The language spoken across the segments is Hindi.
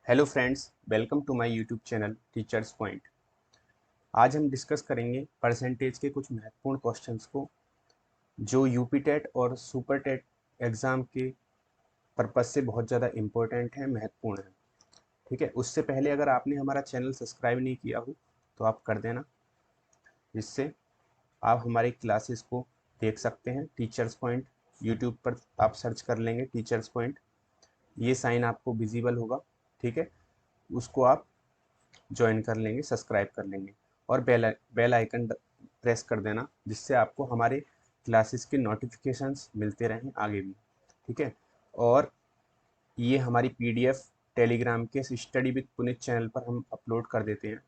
Hello friends, welcome to my YouTube channel teachers point. आज हम डिस्कस करेंगे परसेंटेज के कुछ महत्वपूर्ण क्वेश्चंस को जो यूपी टेट और सुपर टेट एग्ज़ाम के पर्पज से बहुत ज़्यादा इम्पोर्टेंट है, महत्वपूर्ण है। ठीक है, उससे पहले अगर आपने हमारा चैनल सब्सक्राइब नहीं किया हो तो आप कर देना, जिससे आप हमारी क्लासेस को देख सकते हैं। टीचर्स पॉइंट यूट्यूब पर आप सर्च कर लेंगे, टीचर्स पॉइंट, ये साइन आपको विजिबल होगा। ठीक है, उसको आप ज्वाइन कर लेंगे, सब्सक्राइब कर लेंगे और बेल आइकन प्रेस कर देना, जिससे आपको हमारे क्लासेस के नोटिफिकेशंस मिलते रहें आगे भी। ठीक है, और ये हमारी पीडीएफ टेलीग्राम के स्टडी विद पुनीत चैनल पर हम अपलोड कर देते हैं।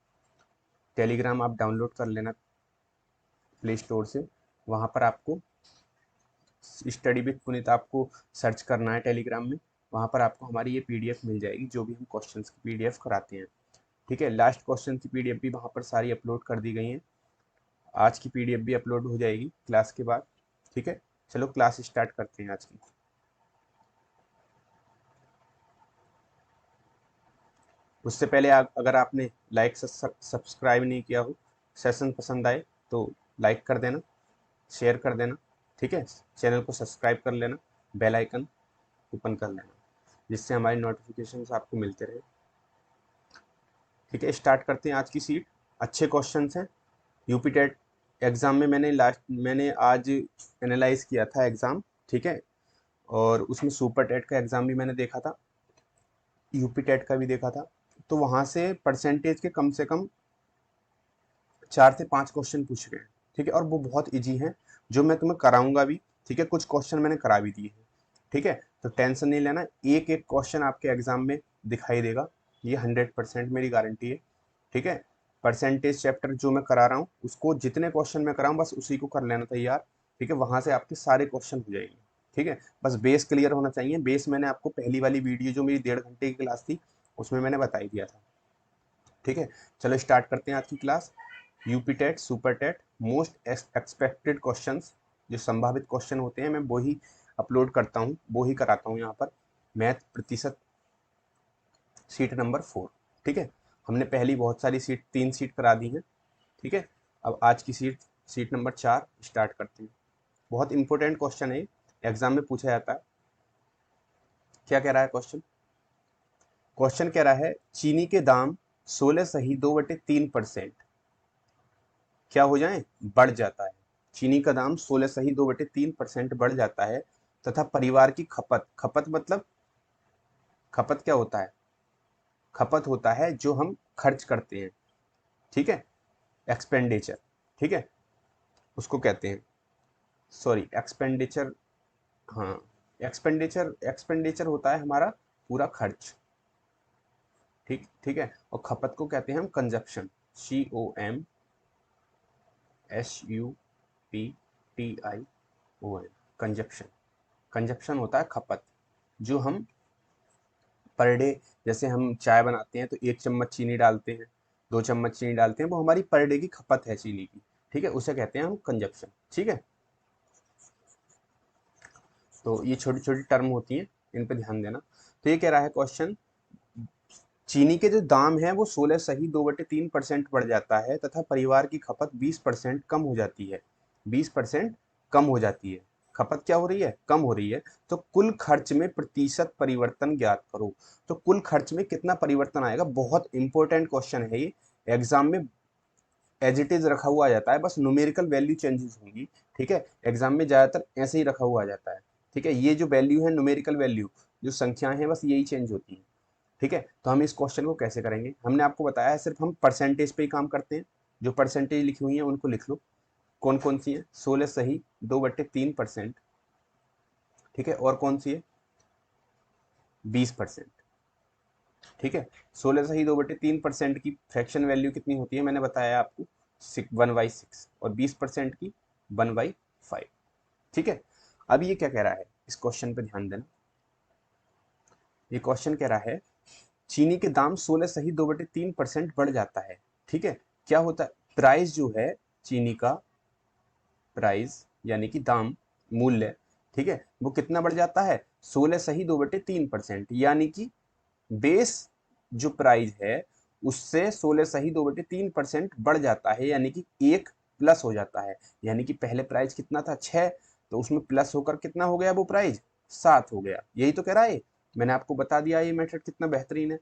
टेलीग्राम आप डाउनलोड कर लेना प्ले स्टोर से, वहाँ पर आपको स्टडी विद पुनीत आपको सर्च करना है टेलीग्राम में। वहाँ पर आपको हमारी ये पीडीएफ मिल जाएगी, जो भी हम क्वेश्चंस की पीडीएफ कराते हैं। ठीक है, लास्ट क्वेश्चन की पीडीएफ भी वहाँ पर सारी अपलोड कर दी गई हैं। आज की पीडीएफ भी अपलोड हो जाएगी क्लास के बाद। ठीक है, चलो क्लास स्टार्ट करते हैं आज की। उससे पहले अगर आपने लाइक सब्सक्राइब नहीं किया हो, सेशन पसंद आए तो लाइक कर देना, शेयर कर देना। ठीक है, चैनल को सब्सक्राइब कर लेना, बेल आइकन ओपन कर लेना, जिससे हमारी नोटिफिकेशन आपको मिलते रहे। ठीक है, स्टार्ट करते हैं आज की सीट। अच्छे क्वेश्चन हैं यूपी टेट एग्ज़ाम में। मैंने आज एनालाइज किया था एग्ज़ाम। ठीक है, और उसमें सुपर टेट का एग्ज़ाम भी मैंने देखा था, यूपी टेट का भी देखा था। तो वहाँ से परसेंटेज के कम से कम 4 से 5 क्वेश्चन पूछ गए हैं। ठीक है, और वो बहुत ईजी हैं, जो मैं तुम्हें कराऊंगा भी। ठीक है, कुछ क्वेश्चन मैंने करा भी दिए हैं। ठीक है, तो टेंशन नहीं लेना, एक एक क्वेश्चन आपके एग्जाम में दिखाई देगा, ये 100% मेरी गारंटी है। ठीक है, परसेंटेज चैप्टर जो मैं करा रहा हूँ, उसको जितने क्वेश्चन मैं कराऊँ बस उसी को कर लेना तैयार। ठीक है, वहाँ से आपके सारे क्वेश्चन हो जाएंगे। ठीक है, बस बेस क्लियर होना चाहिए। बेस मैंने आपको पहली वाली वीडियो जो मेरी 1.5 घंटे की क्लास थी, उसमें मैंने बता ही दिया था। ठीक है, चलो स्टार्ट करते हैं आज की class. UP TET super TET most expected questions, जो संभावित क्वेश्चन होते हैं, मैं वो ही अपलोड करता हूँ, वो ही कराता हूँ यहाँ पर। मैथ प्रतिशत सीट नंबर 4। ठीक है, हमने पहली बहुत सारी सीट 3 सीट करा दी हैं। ठीक है, अब आज की सीट सीट नंबर 4 स्टार्ट करते हैं। बहुत इंपॉर्टेंट क्वेश्चन है, एग्जाम में पूछा जाता है। क्या कह रहा है क्वेश्चन? क्वेश्चन कह रहा है चीनी के दाम 16 सही 2/3% क्या हो जाए? बढ़ जाता है। चीनी का दाम 16 सही 2/3% बढ़ जाता है तथा परिवार की खपत, खपत मतलब खपत क्या होता है? खपत होता है जो हम खर्च करते हैं। ठीक है, एक्सपेंडिचर। ठीक है, उसको कहते हैं, सॉरी एक्सपेंडिचर, हाँ, एक्सपेंडिचर एक्सपेंडिचर होता है हमारा पूरा खर्च। ठीक ठीक है, और खपत को कहते हैं हम कंजप्शन, COMSUPTION, कंजप्शन। कंजप्शन होता है खपत, जो हम पर डे, जैसे हम चाय बनाते हैं तो 1 चम्मच चीनी डालते हैं, 2 चम्मच चीनी डालते हैं, वो हमारी पर डे की खपत है चीनी की। ठीक है, उसे कहते हैं हम कंजप्शन। ठीक है, तो ये छोटी छोटी टर्म होती हैं, इन पे ध्यान देना। तो ये कह रहा है क्वेश्चन, चीनी के जो दाम है वो 16 सही 2/3% बढ़ जाता है तथा परिवार की खपत 20% कम हो जाती है। 20% कम हो जाती है, खपत क्या हो रही है? कम हो रही है। तो कुल खर्च में प्रतिशत परिवर्तन ज्ञात करो। तो कुल खर्च में कितना परिवर्तन आएगा? बहुत इंपॉर्टेंट क्वेश्चन है ये, एग्जाम में एज इट इज रखा हुआ आ जाता है, बस न्यूमेरिकल वैल्यू चेंजेस होंगी। ठीक है, एग्जाम में ज्यादातर ऐसे ही रखा हुआ आ जाता है। ठीक है, ये जो वैल्यू है न्यूमेरिकल वैल्यू, जो संख्याएं हैं, बस यही चेंज होती हैं। ठीक है, तो हम इस क्वेश्चन को कैसे करेंगे? हमने आपको बताया है सिर्फ हम परसेंटेज पे ही काम करते हैं। जो परसेंटेज लिखी हुई है उनको लिख लो, कौन कौन सी है? 16 सही 2/3%। ठीक है, और कौन सी है? 20%। ठीक है, 16 सही 2/3% की फ्रैक्शन वैल्यू कितनी होती है? मैंने बताया आपको 1/6, और 20% की 1/5। ठीक है, अब ये क्या कह रहा है, इस क्वेश्चन पे ध्यान देना। ये क्वेश्चन कह रहा है चीनी के दाम 16 सही 2/3% बढ़ जाता है। ठीक है, क्या होता है? प्राइस जो है चीनी का, प्राइस यानी कि दाम, मूल्य, ठीक है, वो कितना बढ़ जाता है? 16 सही 2/3%, यानी कि बेस जो प्राइस है उससे 16 सही 2/3% बढ़ जाता है, यानी कि 1 प्लस हो जाता है। यानी कि पहले प्राइस कितना था 6, तो उसमें प्लस होकर कितना हो गया वो प्राइस 7 हो गया। यही तो कह रहा है, मैंने आपको बता दिया ये मेथड कितना बेहतरीन है,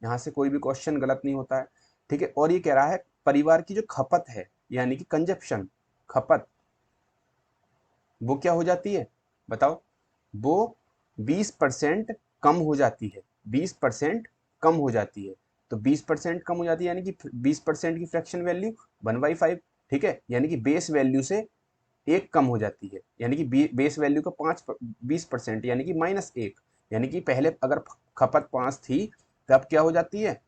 यहाँ से कोई भी क्वेश्चन गलत नहीं होता है। ठीक है, और ये कह रहा है परिवार की जो खपत है यानी कि कंजप्शन, खपत, वो क्या हो जाती है बताओ, वो 20% कम हो जाती है, 20% कम हो जाती है। तो 20% कम हो जाती है यानी कि 20% की फ्रैक्शन वैल्यू 1/5। ठीक है, यानी कि बेस वैल्यू से 1 कम हो जाती है, यानी कि बेस वैल्यू का 20% यानी कि -1। यानी कि पहले अगर खपत 5 थी तब क्या हो जाती है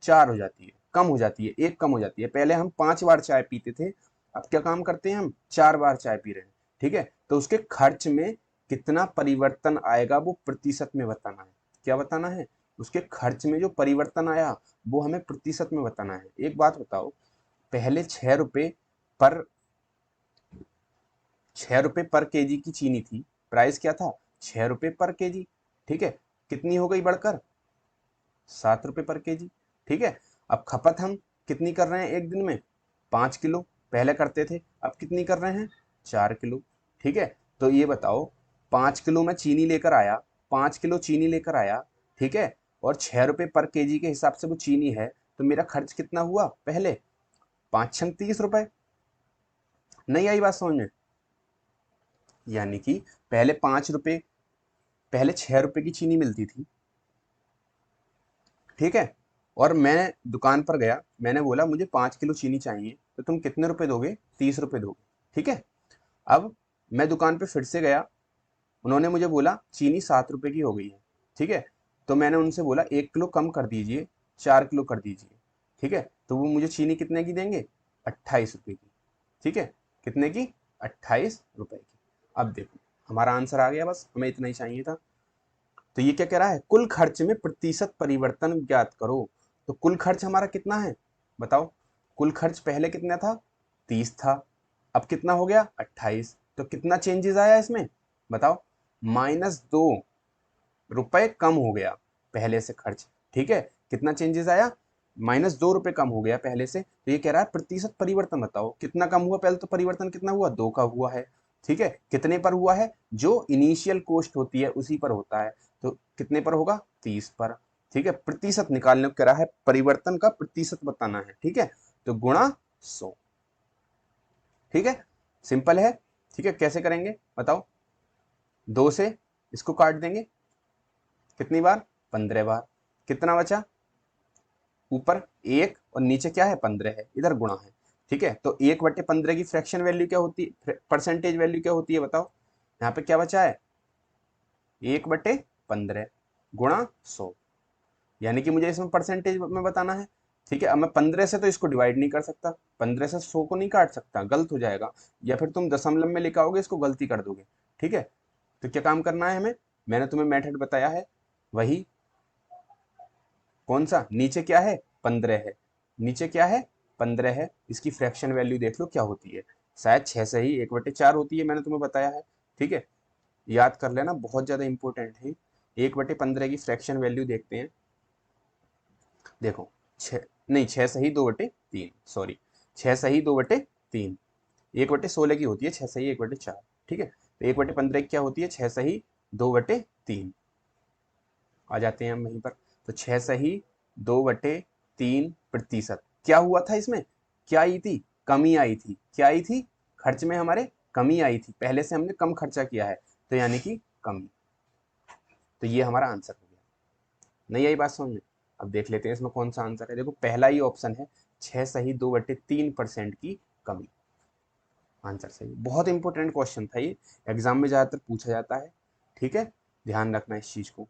4 हो जाती है, कम हो जाती है, 1 कम हो जाती है। पहले हम 5 बार चाय पीते थे, अब क्या काम करते हैं हम 4 बार चाय पी रहे हैं। ठीक है, तो उसके खर्च में कितना परिवर्तन आएगा वो प्रतिशत में बताना है। क्या बताना है, उसके खर्च में जो परिवर्तन आया वो हमें प्रतिशत में बताना है। एक बात बताओ, पहले 6 रुपए पर 6 रुपए पर केजी की चीनी थी, प्राइस क्या था 6 रुपए पर केजी। ठीक है, कितनी हो गई बढ़कर 7 रुपए पर केजी। ठीक है, अब खपत हम कितनी कर रहे हैं एक दिन में 5 किलो, पहले करते थे, अब कितनी कर रहे हैं 4 किलो। ठीक है, तो ये बताओ 5 किलो मैं चीनी लेकर आया, 5 किलो चीनी लेकर आया, ठीक है, और 6 रुपए पर केजी के हिसाब से वो चीनी है, तो मेरा खर्च कितना हुआ पहले 5 6 30 रुपए। नहीं आई बात समझ में, यानी कि पहले 5 रुपए, पहले 6 रुपए की चीनी मिलती थी। ठीक है, और मैं दुकान पर गया, मैंने बोला मुझे 5 किलो चीनी चाहिए, तो तुम कितने रुपए दोगे 30 रुपए दोगे। ठीक है, अब मैं दुकान पे फिर से गया, उन्होंने मुझे बोला चीनी 7 रुपए की हो गई है। ठीक है, तो मैंने उनसे बोला 1 किलो कम कर दीजिए, 4 किलो कर दीजिए। ठीक है, तो वो मुझे चीनी कितने की देंगे 28 रुपए की। ठीक है, कितने की 28 रुपए की। अब देखो हमारा आंसर आ गया, बस हमें इतना ही चाहिए था। तो ये क्या कह रहा है, कुल खर्च में प्रतिशत परिवर्तन ज्ञात करो। तो कुल खर्च हमारा कितना है बताओ, कुल खर्च पहले कितना था 30 था, अब कितना हो गया 28। तो कितना चेंजेस आया इसमें बताओ, -2 रुपए कम हो गया पहले से खर्च। ठीक है, कितना चेंजेस आया, -2 रुपए कम हो गया पहले से। तो ये कह रहा है प्रतिशत परिवर्तन बताओ कितना कम हुआ, पहले तो परिवर्तन कितना हुआ 2 का हुआ है। ठीक है, कितने पर हुआ है, जो इनिशियल कॉस्ट होती है उसी पर होता है, तो कितने पर होगा 30 पर। ठीक है, प्रतिशत निकालने को कह रहा है, परिवर्तन का प्रतिशत बताना है। ठीक है, तो गुणा 100। ठीक है, सिंपल है। ठीक है, कैसे करेंगे बताओ, 2 से इसको काट देंगे, कितनी बार 15 बार, कितना बचा ऊपर 1 और नीचे क्या है 15 है, इधर गुणा है। ठीक है, तो 1/15 की फ्रैक्शन वैल्यू क्या होती है, परसेंटेज वैल्यू क्या होती है बताओ, यहाँ पे क्या बचा है 1/15 गुणा 100, यानी कि मुझे इसमें परसेंटेज में बताना है। ठीक है, अब मैं 15 से तो इसको डिवाइड नहीं कर सकता, 15 से 100 को नहीं काट सकता, गलत हो जाएगा, या फिर तुम दशमलव में लेकर आओगे इसको गलती कर दोगे। ठीक है, तो क्या काम करना है हमें, मैंने तुम्हें मेथड बताया है वही, कौन सा, नीचे क्या है 15 है, नीचे क्या है 15 है, इसकी फ्रैक्शन वैल्यू देख लो क्या होती है, शायद 6 से ही 1/4 होती है, मैंने तुम्हें बताया है। ठीक है, याद कर लेना, बहुत ज्यादा इंपॉर्टेंट है। 1/15 की फ्रैक्शन वैल्यू देखते हैं, देखो 6 नहीं 6 सही 2/3, सॉरी 6 सही 2/3, 1/16 की होती है 6 सही 1/4। ठीक है, तो 1/15 क्या होती है 6 सही 2/3। आ जाते हैं हम वहीं पर, तो 6 सही 2/3 प्रतिशत क्या हुआ था इसमें, क्या आई थी कमी आई थी, क्या आई थी खर्च में हमारे कमी आई थी, पहले से हमने कम खर्चा किया है, तो यानी कि कमी। तो ये हमारा आंसर हो गया। नहीं आई बात समझ में, अब देख लेते हैं इसमें कौन सा आंसर है। देखो पहला ही ऑप्शन है 6 सही 2/3% की कमी, आंसर सही। बहुत इंपॉर्टेंट क्वेश्चन था ये, एग्जाम में ज्यादातर पूछा जाता है। ठीक है, ध्यान रखना इस चीज को।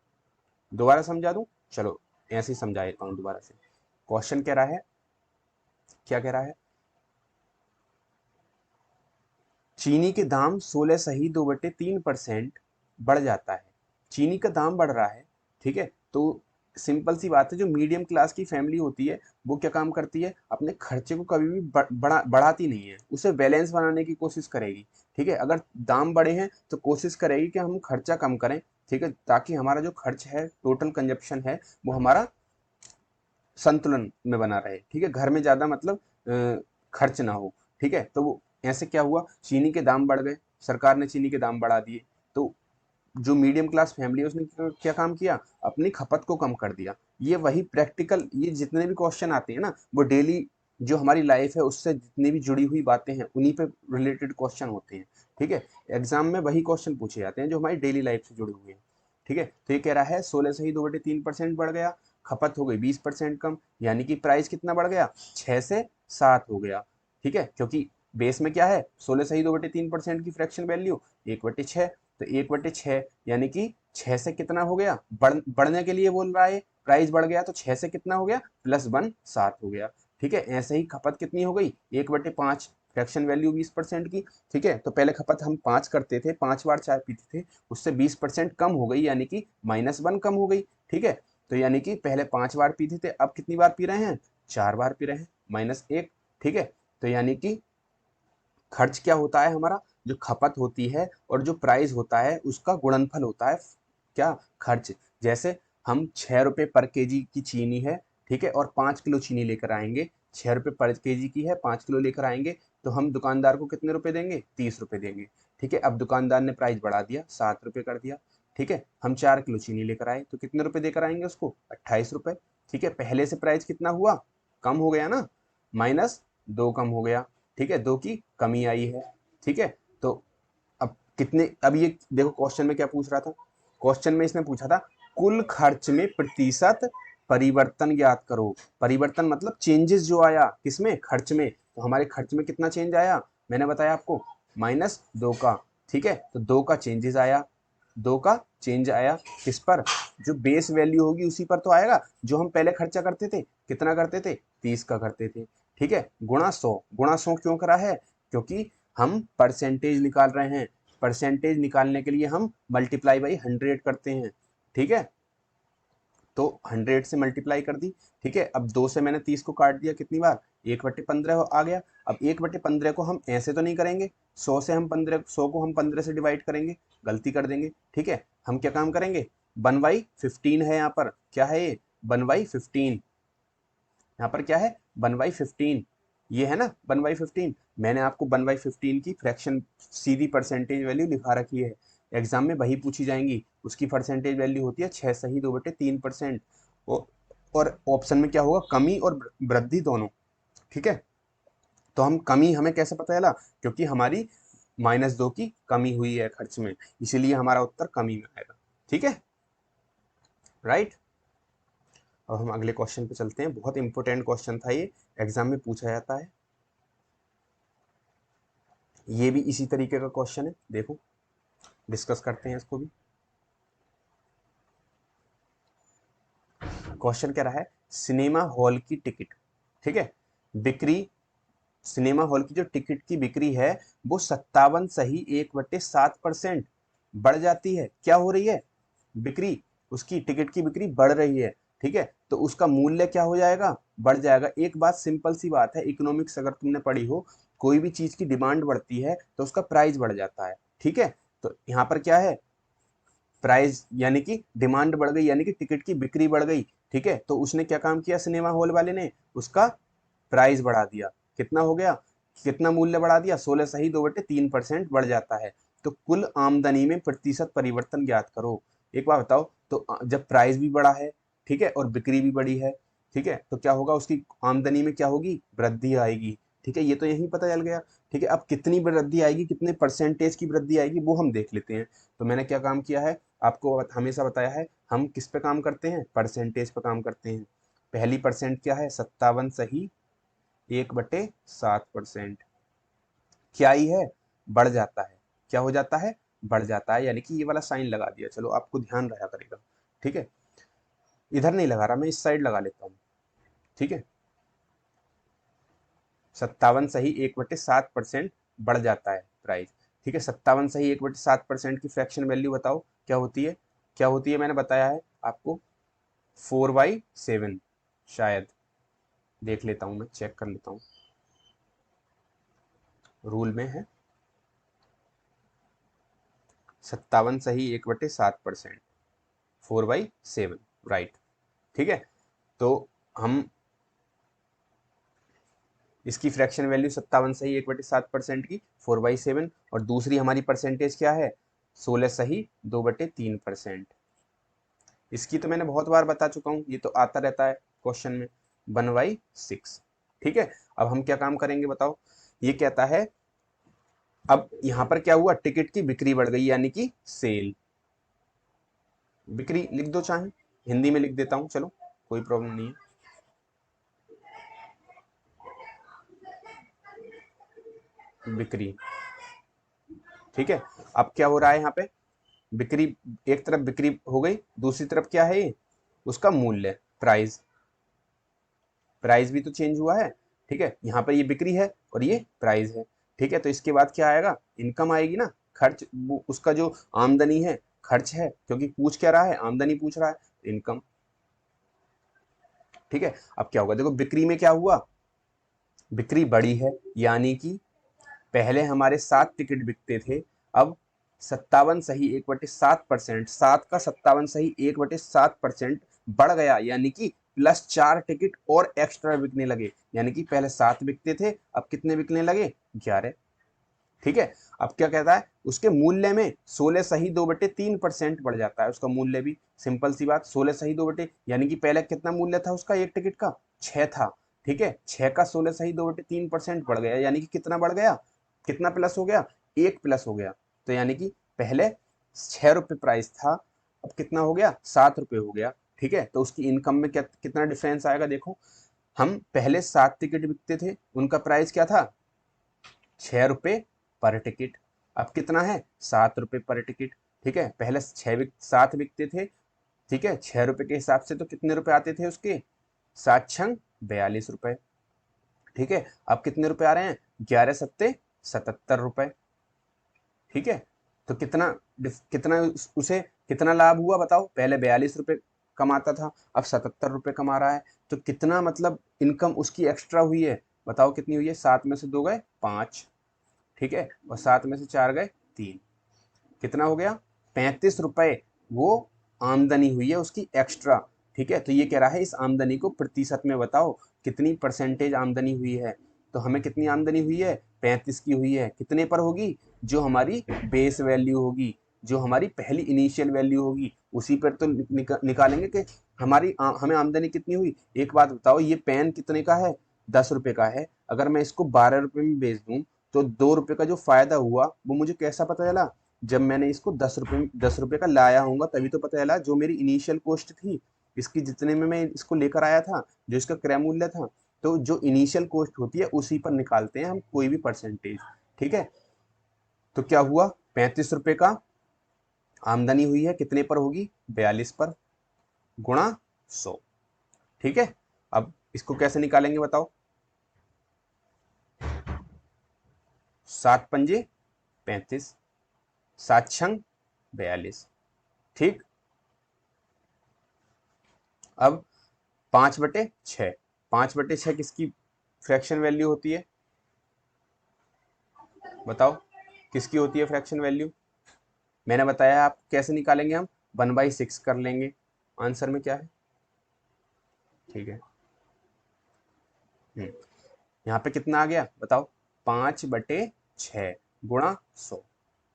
दोबारा समझा दूं, चलो ऐसे ही समझा देता हूँ दोबारा से। क्वेश्चन कह रहा है, क्या कह रहा है, चीनी के दाम 16 सही 2/3% बढ़ जाता है, चीनी का दाम बढ़ रहा है। ठीक है, तो सिंपल सी बात है, जो मीडियम क्लास की फैमिली होती है वो क्या काम करती है, अपने खर्चे को कभी भी बढ़ाती नहीं है, उसे बैलेंस बनाने की कोशिश करेगी। ठीक है, अगर दाम बढ़े हैं तो कोशिश करेगी कि हम खर्चा कम करें। ठीक है, ताकि हमारा जो खर्च है, टोटल कंजप्शन है, वो हमारा संतुलन में बना रहे, ठीक है, घर में ज्यादा मतलब खर्च ना हो, ठीक है। तो वो ऐसे क्या हुआ, चीनी के दाम बढ़ गए, सरकार ने चीनी के दाम बढ़ा दिए, तो जो मीडियम क्लास फैमिली है उसने क्या काम किया, अपनी खपत को कम कर दिया। ये वही प्रैक्टिकल, ये जितने भी क्वेश्चन आते हैं ना, वो डेली जो हमारी लाइफ है उससे जितनी भी जुड़ी हुई बातें हैं उन्हीं पे रिलेटेड क्वेश्चन होते हैं, ठीक है। एग्जाम में वही क्वेश्चन पूछे जाते हैं जो हमारी डेली लाइफ से जुड़े हुए हैं, ठीक है। तो ये कह रहा है 16 से ही 2/3% बढ़ गया, खपत हो गई 20% कम, यानी कि प्राइस कितना बढ़ गया, 6 से 7 हो गया, ठीक है। क्योंकि बेस में क्या है, 16 से ही 2/3% की फ्रैक्शन वैल्यू 1/6, तो 1/6 यानी कि 6 से कितना हो गया, बढ़ने के लिए बोल रहा है, प्राइस बढ़ गया तो 6 से कितना हो गया, +1 7 हो गया, ठीक है। ऐसे ही खपत कितनी हो गई, 1/5, फ्रैक्शन वैल्यू 20% की, ठीक है। तो पहले खपत हम 5 करते थे, 5 बार चाय पीते थे, उससे 20% कम हो गई, यानी कि -1 कम हो गई, ठीक है। तो यानी कि पहले 5 बार पीते थे, अब कितनी बार पी रहे हैं, 4 बार पी रहे हैं, -1, ठीक है। तो यानी कि खर्च क्या होता है हमारा, जो खपत होती है और जो प्राइस होता है उसका गुणनफल होता है क्या, खर्च। जैसे हम 6 रुपए पर केजी की चीनी है, ठीक है, और 5 किलो चीनी लेकर आएंगे, 6 रुपए पर केजी की है, 5 किलो लेकर आएंगे, तो हम दुकानदार को कितने रुपए देंगे, 30 रुपए देंगे, ठीक है। अब दुकानदार ने प्राइस बढ़ा दिया, 7 रुपए कर दिया, ठीक है। हम 4 किलो चीनी लेकर आए तो कितने रुपए देकर आएंगे उसको, 28 रुपए, ठीक है। पहले से प्राइस कितना हुआ, कम हो गया ना, -2 कम हो गया, ठीक है, 2 की कमी आई है, ठीक है। तो अब कितने, अब ये देखो क्वेश्चन में क्या पूछ रहा था, क्वेश्चन में इसने पूछा था कुल खर्च में प्रतिशत परिवर्तन ज्ञात करो। परिवर्तन मतलब चेंजेस जो आया किसमें, खर्च में, तो हमारे खर्च में कितना चेंज आया, मैंने बताया आपको, -2 का, ठीक है। तो 2 का चेंजेस आया, 2 का चेंज आया किस पर, जो बेस वैल्यू होगी उसी पर तो आएगा, जो हम पहले खर्चा करते थे, कितना करते थे, 30 का करते थे, ठीक है। गुणा 100, गुणा 100 क्यों करा है, क्योंकि हम परसेंटेज निकाल रहे हैं, परसेंटेज निकालने के लिए हम मल्टीप्लाई बाई 100 करते हैं, ठीक है। तो 100 से मल्टीप्लाई कर दी, ठीक है। अब 2 से मैंने 30 को काट दिया कितनी बार, 1/15 आ गया। अब 1/15 को हम ऐसे तो नहीं करेंगे, 100 से हम 15, 100 को हम 15 से डिवाइड करेंगे, गलती कर देंगे, ठीक है। हम क्या काम करेंगे, 1/15 है यहाँ पर, क्या है ये, 1/15, यहाँ पर क्या है, 1/15, ये है ना 1/15। मैंने आपको 1/15 की फ्रैक्शन सीधी परसेंटेज वैल्यू लिखा रखी है, एग्जाम में वही पूछी जाएंगी, उसकी परसेंटेज वैल्यू होती है 6 सही 2/3%। और ऑप्शन में क्या होगा, कमी और वृद्धि दोनों, ठीक है। तो हम कमी हमें कैसे पता चला, क्योंकि हमारी -2 की कमी हुई है खर्च में, इसीलिए हमारा उत्तर कमी में आएगा, ठीक है, राइट। अब हम अगले क्वेश्चन पे चलते हैं, बहुत इंपॉर्टेंट क्वेश्चन था ये, एग्जाम में पूछा जाता है, ये भी इसी तरीके का क्वेश्चन है, देखो डिस्कस करते हैं इसको भी। क्वेश्चन कह रहा है सिनेमा हॉल की टिकट, ठीक है, बिक्री, सिनेमा हॉल की जो टिकट की बिक्री है वो 57 सही 1/7% बढ़ जाती है, क्या हो रही है, बिक्री, उसकी टिकट की बिक्री बढ़ रही है, ठीक है। तो उसका मूल्य क्या हो जाएगा, बढ़ जाएगा। एक बात सिंपल सी बात है, इकोनॉमिक्स अगर तुमने पढ़ी हो, कोई भी चीज की डिमांड बढ़ती है तो उसका प्राइस बढ़ जाता है, ठीक है। तो यहाँ पर क्या है, प्राइस यानी कि डिमांड बढ़ गई, यानी कि टिकट की बिक्री बढ़ गई, ठीक है। तो उसने क्या काम किया, सिनेमा हॉल वाले ने उसका प्राइस बढ़ा दिया, कितना हो गया, कितना मूल्य बढ़ा दिया, 16 सही 2/3% बढ़ जाता है। तो कुल आमदनी में प्रतिशत परिवर्तन ज्ञात करो। एक बार बताओ, तो जब प्राइस भी बढ़ा है, ठीक है, और बिक्री भी बढ़ी है, ठीक है, तो क्या होगा, उसकी आमदनी में क्या होगी, वृद्धि आएगी, ठीक है। ये तो यही पता चल गया, ठीक है। अब कितनी वृद्धि आएगी, कितने परसेंटेज की वृद्धि आएगी, वो हम देख लेते हैं। तो मैंने क्या काम किया है, आपको हमेशा बताया है, हम किस पे काम करते हैं, परसेंटेज पे काम करते हैं। पहली परसेंट क्या है, 57 सही 1/7%, क्या ही है, बढ़ जाता है, क्या हो जाता है, बढ़ जाता है, यानी कि ये वाला साइन लगा दिया, चलो आपको ध्यान रहा करेगा, ठीक है। इधर नहीं लगा रहा, मैं इस साइड लगा लेता हूँ, ठीक है। 57 सही 1/7% बढ़ जाता है प्राइस, ठीक है। 57 सही 1/7% की फ्रैक्शन वैल्यू बताओ क्या होती है, क्या होती है, मैंने बताया है आपको 4/7, शायद देख लेता हूँ, मैं चेक कर लेता हूँ, रूल में है 57 सही 1/7%, 4/7, राइट, ठीक है। तो हम इसकी फ्रैक्शन वैल्यू 57 सही 1/7% की 4/7, और दूसरी हमारी परसेंटेज क्या है 16 सही 2/3%। इसकी तो मैंने बहुत बार बता चुका हूँ, ये तो आता रहता है क्वेश्चन में 1/6। ठीक है, अब हम क्या काम करेंगे बताओ। ये कहता है अब यहाँ पर क्या हुआ, टिकट की बिक्री बढ़ गई यानी कि सेल। बिक्री लिख दो, चाहे हिंदी में लिख देता हूँ, चलो कोई प्रॉब्लम नहीं है। बिक्री, ठीक है। अब क्या हो रहा है यहाँ पे, बिक्री, एक तरफ बिक्री हो गई, दूसरी तरफ क्या है ये उसका मूल्य, प्राइस। प्राइस भी तो चेंज हुआ है, ठीक है। यहाँ पर ये बिक्री है और ये प्राइस है, ठीक है। तो इसके बाद क्या आएगा, इनकम आएगी ना, खर्च, उसका जो आमदनी है खर्च है, क्योंकि पूछ क्या रहा है, आमदनी पूछ रहा है, इनकम। ठीक है, अब क्या होगा देखो, बिक्री में क्या हुआ, बिक्री बढ़ी है, यानी कि पहले हमारे 7 टिकट बिकते थे, अब 57 सही 1/7%, 7 का 57 सही 1/7% बढ़ गया, यानी कि +4 टिकट और एक्स्ट्रा बिकने लगे, यानी कि पहले 7 बिकते थे, अब कितने बिकने लगे 11। ठीक है, अब क्या कहता है, उसके मूल्य में 16 सही 2/3% बढ़ जाता है उसका मूल्य भी। सिंपल सी बात, 16 सही 2 यानी कि पहले कितना मूल्य था उसका एक टिकट का, 6 था। ठीक है, 6 का 16 सही 2/3% बढ़ गया, यानी कि कितना बढ़ गया, कितना प्लस हो गया, 1 प्लस हो गया। तो यानी कि पहले 6 रुपये प्राइस था, अब कितना हो गया 7 रुपये हो गया। ठीक है, तो उसकी इनकम में क्या कितना डिफरेंस आएगा देखो, हम पहले 7 टिकट बिकते थे, उनका प्राइस क्या था 6 रुपये पर टिकट, अब कितना है 7 रुपये पर टिकट। ठीक है, पहले 7 बिकते थे, ठीक है, 6 रुपये के हिसाब से तो कितने रुपए आते थे उसके, 7 छंग 42 रुपए। ठीक है, अब कितने रुपए आ रहे हैं, 11×7=77 रुपए। ठीक है, तो कितना कितना उसे कितना लाभ हुआ बताओ, पहले 42 रुपए कमाता था, अब 77 रुपए कमा रहा है, तो कितना मतलब इनकम उसकी एक्स्ट्रा हुई है, बताओ कितनी हुई है, 7 में से 2 गए 5, ठीक है, और 7 में से 4 गए 3, कितना हो गया 35 रुपए, वो आमदनी हुई है उसकी एक्स्ट्रा। ठीक है, तो ये कह रहा है इस आमदनी को प्रतिशत में बताओ, कितनी परसेंटेज आमदनी हुई है। तो हमें कितनी आमदनी हुई है, 35 की हुई है, कितने पर होगी, जो हमारी बेस वैल्यू होगी, जो हमारी पहली इनिशियल वैल्यू होगी उसी पर तो निकालेंगे कि हमें आमदनी कितनी हुई। एक बात बताओ, ये पेन कितने का है, 10 रुपए का है, अगर मैं इसको 12 रुपए में बेच दूं तो 2 रुपए का जो फायदा हुआ वो मुझे कैसा पता चला, जब मैंने इसको 10 रुपए का लाया होऊंगा तभी तो पता चला, जो मेरी इनिशियल कॉस्ट थी इसकी, जितने में मैं इसको लेकर आया था, जो इसका क्रय मूल्य था, तो जो इनिशियल कॉस्ट होती है उसी पर निकालते हैं हम कोई भी परसेंटेज। ठीक है, तो क्या हुआ 35 रुपए का आमदनी हुई है, कितने पर होगी 42 पर, गुणा 100। ठीक है, अब इसको कैसे निकालेंगे बताओ, 7×5 = 35, 7×6 = 42। ठीक, अब 5/6, 5/6 किसकी फ्रैक्शन वैल्यू होती है, बताओ किसकी होती है फ्रैक्शन वैल्यू। मैंने बताया आप कैसे निकालेंगे, हम 1/6 कर लेंगे, आंसर में क्या है। ठीक है, यहाँ पे कितना आ गया बताओ, 5/6 गुणा 100।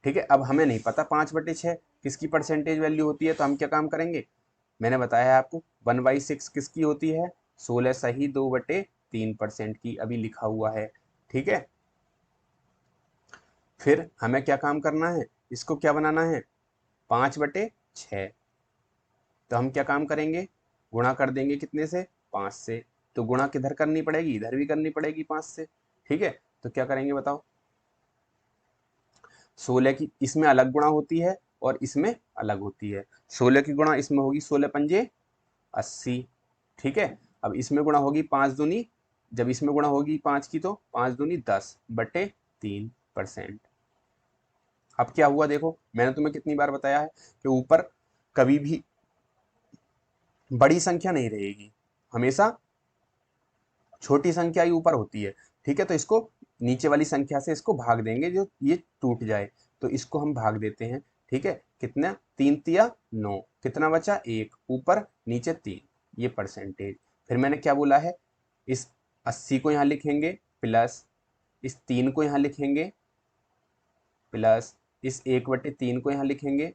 ठीक है, अब हमें नहीं पता 5/6 किसकी परसेंटेज वैल्यू होती है, तो हम क्या काम करेंगे, मैंने बताया है आपको 1/6 किसकी होती है, 16 सही 2/3% की, अभी लिखा हुआ है। ठीक है, फिर हमें क्या काम करना है, इसको क्या बनाना है 5/6, तो हम क्या काम करेंगे, गुणा कर देंगे कितने से, 5 से, तो गुणा किधर करनी पड़ेगी, इधर भी करनी पड़ेगी 5 से। ठीक है, तो क्या करेंगे बताओ, 16 की इसमें अलग गुणा होती है और इसमें अलग होती है, 16 की गुणा इसमें होगी 16×5 = 80। ठीक है, अब इसमें गुणा होगी 5 दूनी, जब इसमें गुणा होगी 5 की तो 5 दूनी 10/3%। अब क्या हुआ देखो, मैंने तुम्हें कितनी बार बताया है कि ऊपर कभी भी बड़ी संख्या नहीं रहेगी, हमेशा छोटी संख्या ही ऊपर होती है। ठीक है, तो इसको नीचे वाली संख्या से इसको भाग देंगे, जो ये टूट जाए, तो इसको हम भाग देते हैं। ठीक है, कितना 3×3 = 9, कितना बचा 1, ऊपर नीचे 3, ये परसेंटेज। फिर मैंने क्या बोला है, इस 80 को यहाँ लिखेंगे प्लस इस 3 को यहाँ लिखेंगे प्लस इस 1/3 को यहाँ लिखेंगे,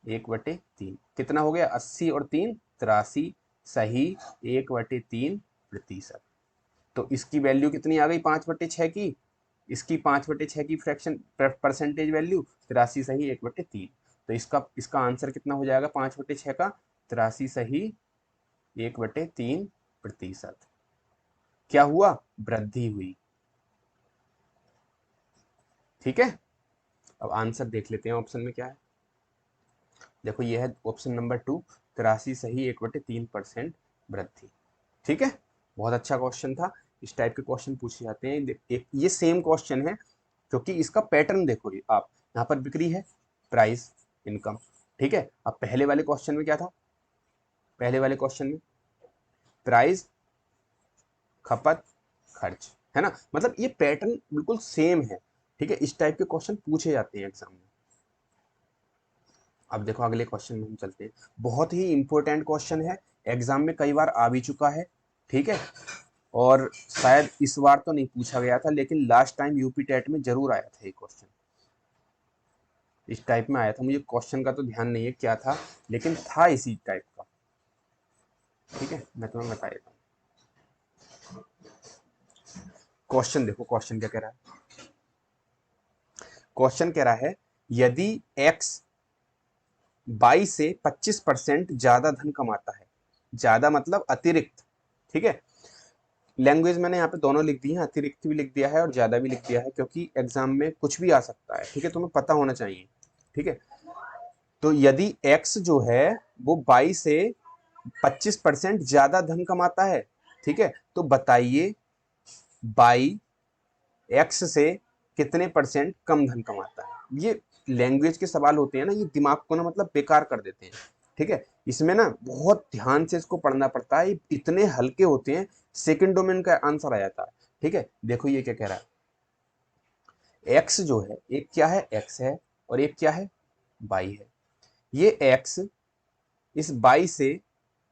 1/3 कितना हो गया, 80 और 3 83, सही 1/3%। तो इसकी वैल्यू कितनी आ गई 5/6 की, इसकी 5/6 की फ्रैक्शन परसेंटेज वैल्यू 83 सही 1/3। तो इसका आंसर कितना हो जाएगा 5/6 का, 83 सही 1/3%। क्या हुआ, वृद्धि हुई। ठीक है, अब आंसर देख लेते हैं ऑप्शन में क्या है। देखो ये है ऑप्शन नंबर 2, 83 सही 1/3% वृद्धि। ठीक है, बहुत अच्छा क्वेश्चन था। इस टाइप के क्वेश्चन पूछे जाते हैं। एक ये सेम क्वेश्चन है क्योंकि इसका पैटर्न देखो, आप यहाँ पर बिक्री है, प्राइस, इनकम। ठीक है, अब पहले वाले क्वेश्चन में क्या था, पहले वाले क्वेश्चन में प्राइस, खपत, खर्च, है ना। मतलब ये पैटर्न बिल्कुल सेम है। ठीक है, इस टाइप के क्वेश्चन पूछे जाते हैं एग्जाम में। अब देखो अगले क्वेश्चन में हम चलते हैं। बहुत ही इंपॉर्टेंट क्वेश्चन है, एग्जाम में कई बार आ भी चुका है। ठीक है, और शायद इस बार तो नहीं पूछा गया था, लेकिन लास्ट टाइम यूपी टेट में जरूर आया था ये क्वेश्चन, इस टाइप में आया था। मुझे क्वेश्चन का तो ध्यान नहीं है क्या था, लेकिन था इसी टाइप का। ठीक है, मैं तुम्हें बता देता हूँ। क्वेश्चन देखो, क्वेश्चन क्या कह रहा है। क्वेश्चन कह रहा है यदि x y से 25% ज्यादा धन कमाता है, ज्यादा मतलब अतिरिक्त। ठीक है, लैंग्वेज मैंने यहाँ पे दोनों लिख दी है, अतिरिक्त भी लिख दिया है और ज्यादा भी लिख दिया है, क्योंकि एग्जाम में कुछ भी आ सकता है। ठीक है, तुम्हें पता होना चाहिए। ठीक है, तो यदि x जो है वो y से 25% ज्यादा धन कमाता है, ठीक है, तो बताइए y x से कितने परसेंट कम धन कमाता है। ये लैंग्वेज के सवाल होते हैं ना, ये दिमाग को ना मतलब बेकार कर देते हैं। ठीक है, इसमें ना बहुत ध्यान से इसको पढ़ना पड़ता है, इतने हल्के होते हैं, सेकंडों में इनका आंसर आ जाता है। ठीक है, देखो ये क्या कह रहा है, x जो है, एक क्या है x है और एक क्या है y है। ये x इस y से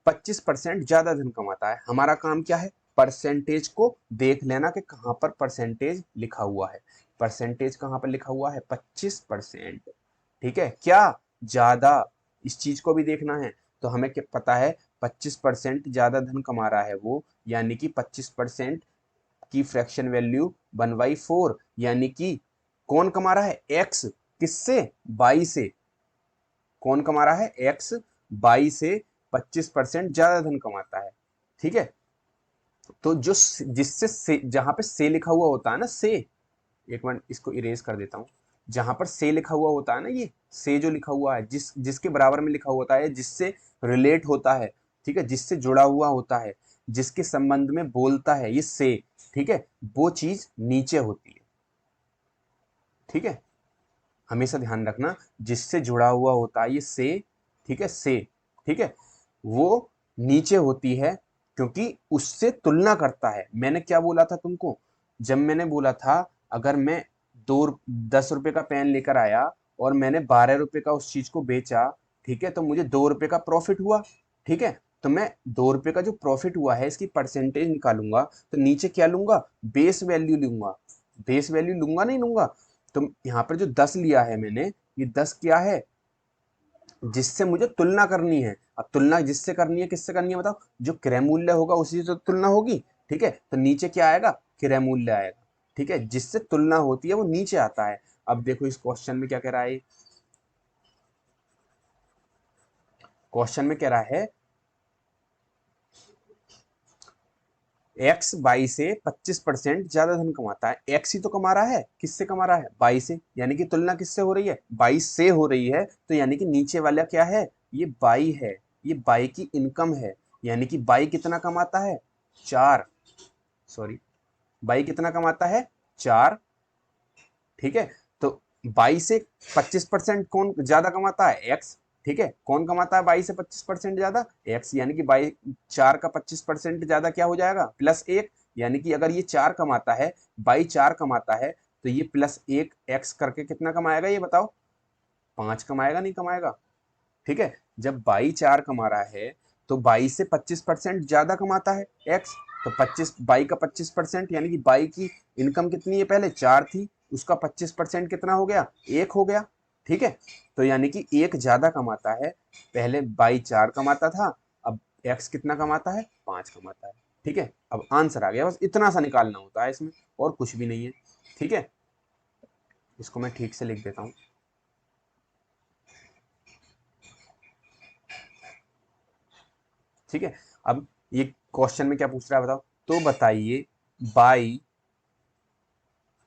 25% ज्यादा धन कमाता है। हमारा काम क्या है, परसेंटेज को देख लेना कि कहां पर परसेंटेज लिखा हुआ है। परसेंटेज कहां पर लिखा हुआ है, 25%। ठीक है, क्या ज्यादा, इस चीज को भी देखना है। तो हमें क्या पता है, 25% ज्यादा धन कमा रहा है वो, यानी कि 25% की फ्रैक्शन वैल्यू 1/4, यानी कि कौन कमा रहा है, एक्स, किससे, बाई से। कौन कमा रहा है, एक्स बाई से 25% ज्यादा धन कमाता है। ठीक है, तो जो जिससे से, जहां पे से लिखा हुआ होता है ना, से, एक मिनट इसको इरेज कर देता हूं। जहां पर से लिखा हुआ होता है ना, ये से जो लिखा हुआ है, जिसके बराबर में लिखा होता है, जिससे रिलेट होता है, ठीक है, जिससे जुड़ा हुआ होता है, जिसके संबंध में बोलता है, ये से। ठीक है, वो चीज नीचे होती है। ठीक है, हमेशा ध्यान रखना, जिससे जुड़ा हुआ होता है ये से। ठीक है, से, ठीक है, वो नीचे होती है, क्योंकि उससे तुलना करता है। मैंने क्या बोला था तुमको, जब मैंने बोला था अगर मैं 10 रुपए का पेन लेकर आया और मैंने 12 रुपए का उस चीज को बेचा, ठीक है, तो मुझे 2 रुपए का प्रॉफिट हुआ। ठीक है, तो मैं 2 रुपए का जो प्रॉफिट हुआ है इसकी परसेंटेज निकालूंगा, तो नीचे क्या लूंगा, बेस वैल्यू लूंगा। बेस वैल्यू लूंगा नहीं लूंगा, तो यहाँ पर जो 10 लिया है मैंने, ये 10 क्या है, जिससे मुझे तुलना करनी है। अब तुलना जिससे करनी है, किससे करनी है बताओ, जो क्रय मूल्य होगा उसी से तो तुलना होगी। ठीक है, तो नीचे क्या आएगा, क्रय मूल्य आएगा। ठीक है, जिससे तुलना होती है वो नीचे आता है। अब देखो इस क्वेश्चन में क्या कह रहा है, क्वेश्चन में कह रहा है एक्स बाई से 25% ज्यादा धन कमाता है। एक्स ही तो कमा रहा है, किससे कमा रहा है, बाई से, यानी कि तुलना किससे हो रही है, बाई से हो रही है। तो यानी कि नीचे वाला क्या है, ये बाई है, ये बाई की इनकम है। यानी कि बाई कितना कमाता है, 4, सॉरी, बाई कितना कमाता है, 4। ठीक है, तो 22 से 25% कौन ज्यादा कमाता है, एक्स। ठीक है, कौन कमाता है 22 से 25% ज्यादा, एक्स, यानी कि 4 का 25% ज्यादा क्या हो जाएगा, +1। यानी कि अगर ये 4 कमाता है, 4 कमाता है, तो ये +1 एक्स करके कितना कमाएगा, ये बताओ, 5 कमाएगा नहीं कमाएगा। ठीक है, जब 4 कमा रहा है तो बाई से 25% ज्यादा कमाता है एक्स। तो 25 बाई का 25% यानी कि बाई की इनकम कितनी है, पहले 4 थी, उसका 25% कितना हो गया, 1 हो गया। ठीक है, तो यानी कि 1 ज्यादा कमाता है। पहले बाई 4 कमाता था, अब एक्स कितना कमाता है, 5 कमाता है। ठीक है, अब आंसर आ गया, बस इतना सा निकालना होता है इसमें, और कुछ भी नहीं है। ठीक है, इसको मैं ठीक से लिख देता हूं। ठीक है, अब ये क्वेश्चन में क्या पूछ रहा है बताओ, तो बताइए बाई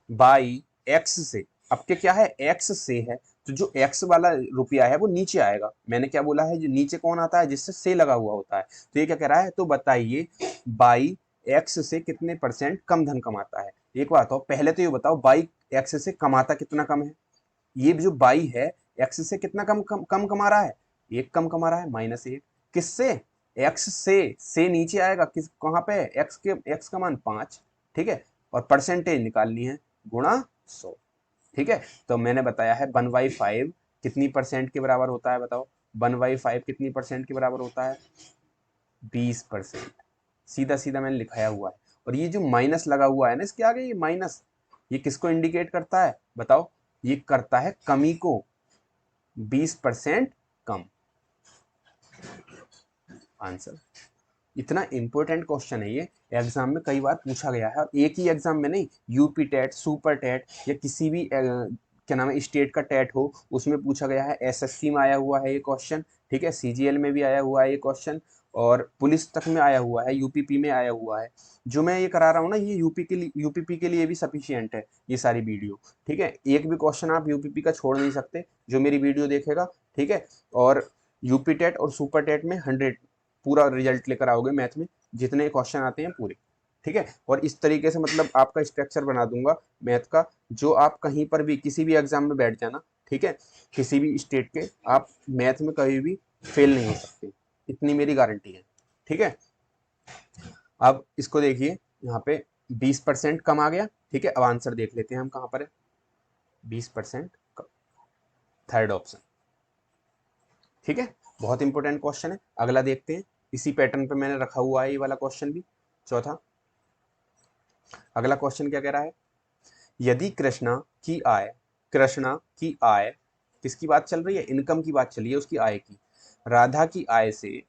बाई एक्स से, अब के क्या है, एक्स से है, तो जो एक्स वाला रुपया है वो नीचे आएगा। मैंने क्या बोला है, जो नीचे कौन आता है, जिससे से लगा हुआ होता है। तो ये क्या कह रहा है, तो बताइए बाई एक्स से कितने परसेंट कम धन कमाता है। एक बात हो, पहले तो ये बताओ बाई एक्स से कमाता कितना कम है। ये जो बाई है एक्स से कितना कम कमा रहा है, 1 कम कमा रहा है, -1। किससे, एक्स से नीचे आएगा, किस कहाँ पे, एक्स का मान 5। ठीक है, और परसेंटेज निकालनी है, गुणा 100। ठीक है, तो मैंने बताया है 1/5 कितनी परसेंट के बराबर होता है, बताओ 1/5 कितनी परसेंट के बराबर होता है, 20%। सीधा सीधा मैंने लिखाया हुआ है। और ये जो माइनस लगा हुआ है ना इसके आगे, ये माइनस, ये किसको इंडिकेट करता है बताओ, ये करता है कमी को, 20% कम। आंसर, इतना इंपॉर्टेंट क्वेश्चन है ये, एग्जाम में कई बार पूछा गया है, और एक ही एग्जाम में नहीं, यूपी टेट, सुपर टेट, या किसी भी क्या नाम है स्टेट का टेट हो, उसमें पूछा गया है, एसएससी में आया हुआ है ये क्वेश्चन। ठीक है, सीजीएल में भी आया हुआ है ये क्वेश्चन, और पुलिस तक में आया हुआ है, यूपीपी में आया हुआ है। जो मैं ये करा रहा हूँ ना, ये यूपी के लिए, यूपीपी के लिए भी सफिशियंट है ये सारी वीडियो। ठीक है, एक भी क्वेश्चन आप यूपीपी का छोड़ नहीं सकते जो मेरी वीडियो देखेगा। ठीक है, और यूपी टेट और सुपर टेट में 100 पूरा रिजल्ट लेकर आओगे मैथ में, जितने क्वेश्चन आते हैं पूरे। ठीक है, और इस तरीके से मतलब आपका स्ट्रक्चर बना दूंगा मैथ का, जो आप कहीं पर भी किसी भी एग्जाम में बैठ जाना, ठीक है, किसी भी स्टेट के, आप मैथ में कभी भी फेल नहीं हो सकते, इतनी मेरी गारंटी है। ठीक है, अब इसको देखिए, यहाँ पे 20% कम आ गया। ठीक है, अब आंसर देख लेते हैं हम कहाँ पर है, 20% कम, थर्ड ऑप्शन। ठीक है, बहुत इंपॉर्टेंट क्वेश्चन है। अगला देखते हैं, इसी पैटर्न पे मैंने रखा हुआ है ये वाला क्वेश्चन भी, चौथा। अगला क्वेश्चन क्या कह रहा है, यदि कृष्णा की आय, किसकी बात चल रही है, इनकम की बात चली है, उसकी आय की, राधा की आय से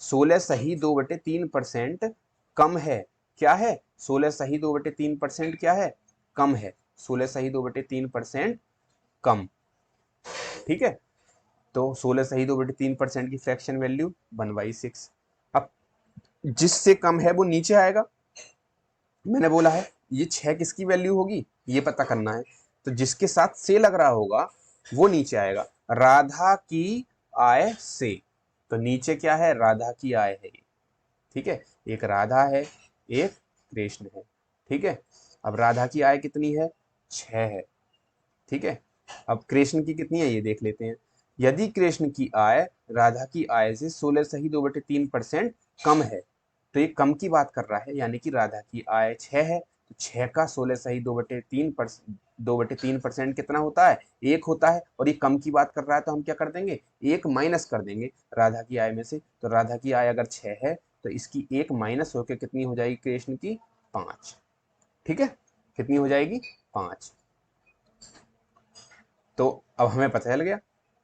16 सही 2/3% कम है। क्या है, 16 सही 2/3% क्या है, कम है, 16 सही 2/3% कम। ठीक है, तो 16 सही 2/3% की फ्रैक्शन वैल्यू 1/6। अब जिससे कम है वो नीचे आएगा, मैंने बोला है ये 6 किसकी वैल्यू होगी, ये पता करना है। तो जिसके साथ से लग रहा होगा वो नीचे आएगा, राधा की आय से। तो नीचे क्या है, राधा की आय है ये। ठीक है, एक राधा है, एक कृष्ण है। ठीक है, अब राधा की आय कितनी है, 6 है। ठीक है, अब कृष्ण की कितनी है ये देख लेते हैं। यदि कृष्ण की आय राधा की आय से 16 सही 2/3% कम है, तो ये कम की बात कर रहा है, यानी कि राधा की आय 6 है, तो 6 का 16 सही 2/3% कितना होता है, 1 होता है, और ये कम की बात कर रहा है, तो हम क्या कर देंगे, 1 माइनस कर देंगे राधा की आय में से। तो राधा की आय अगर 6 है, तो इसकी 1 माइनस होकर कितनी हो जाएगी, कृष्ण की 5। ठीक है, कितनी हो जाएगी, 5। तो अब हमें पता चल गया,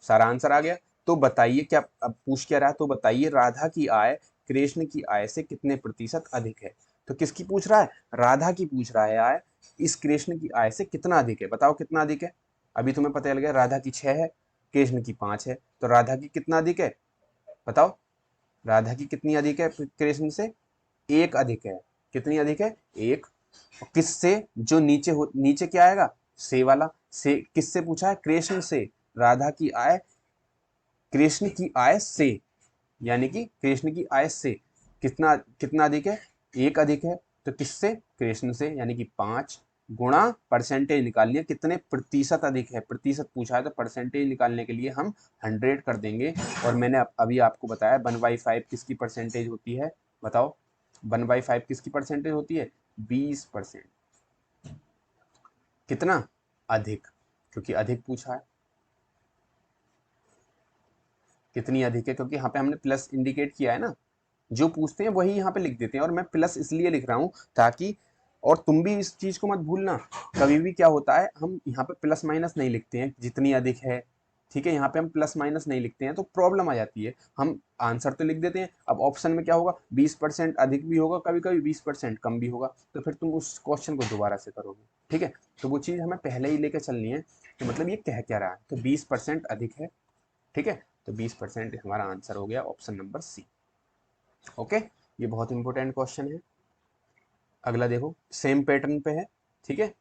सारा आंसर आ गया। तो बताइए, क्या अब पूछ क्या रहा है, तो बताइए राधा की आय कृष्ण की आय से कितने प्रतिशत अधिक है। तो किसकी पूछ रहा है, राधा की पूछ रहा है आय, इस कृष्ण की आय से कितना अधिक है, बताओ कितना अधिक है। अभी तुम्हें पता चल गया, राधा की 6 है, कृष्ण की 5 है, तो राधा की कितना अधिक है, बताओ, राधा की कितनी अधिक है कृष्ण से, 1 अधिक है। कितनी अधिक है, 1। किससे, जो नीचे नीचे क्या आएगा, से वाला, से किससे पूछा है, कृष्ण से। राधा की आय कृष्ण की आय से, यानी कि कृष्ण की आय से कितना कितना अधिक है, 1 अधिक है। तो किससे, कृष्ण से, यानी कि 5 गुणा परसेंटेज निकालनी है, कितने प्रतिशत अधिक है, प्रतिशत पूछा है, तो परसेंटेज निकालने के लिए हम 100 कर देंगे। और मैंने अभी आपको बताया 1/5 किसकी परसेंटेज होती है, बताओ 1/5 किसकी परसेंटेज होती है, 20%। कितना, अधिक, क्योंकि अधिक पूछा है। कितनी अधिक है, क्योंकि यहाँ पे हमने प्लस इंडिकेट किया है ना, जो पूछते हैं वही यहाँ पे लिख देते हैं, और मैं प्लस इसलिए लिख रहा हूँ ताकि, और तुम भी इस चीज को मत भूलना, कभी भी क्या होता है हम यहाँ पे प्लस माइनस नहीं लिखते हैं जितनी अधिक है, ठीक है, यहाँ पे हम प्लस माइनस नहीं लिखते हैं तो प्रॉब्लम आ जाती है, हम आंसर तो लिख देते हैं। अब ऑप्शन में क्या होगा, 20% अधिक भी होगा, कभी कभी 20% कम भी होगा, तो फिर तुम उस क्वेश्चन को दोबारा से करोगे, ठीक है। तो वो चीज हमें पहले ही लेके चलनी है कि मतलब ये कह क्या रहा है, तो 20% अधिक है, ठीक है, तो 20% हमारा आंसर हो गया ऑप्शन नंबर सी। ओके, ये बहुत इंपॉर्टेंट क्वेश्चन है। अगला देखो, सेम पैटर्न पे है, ठीक है,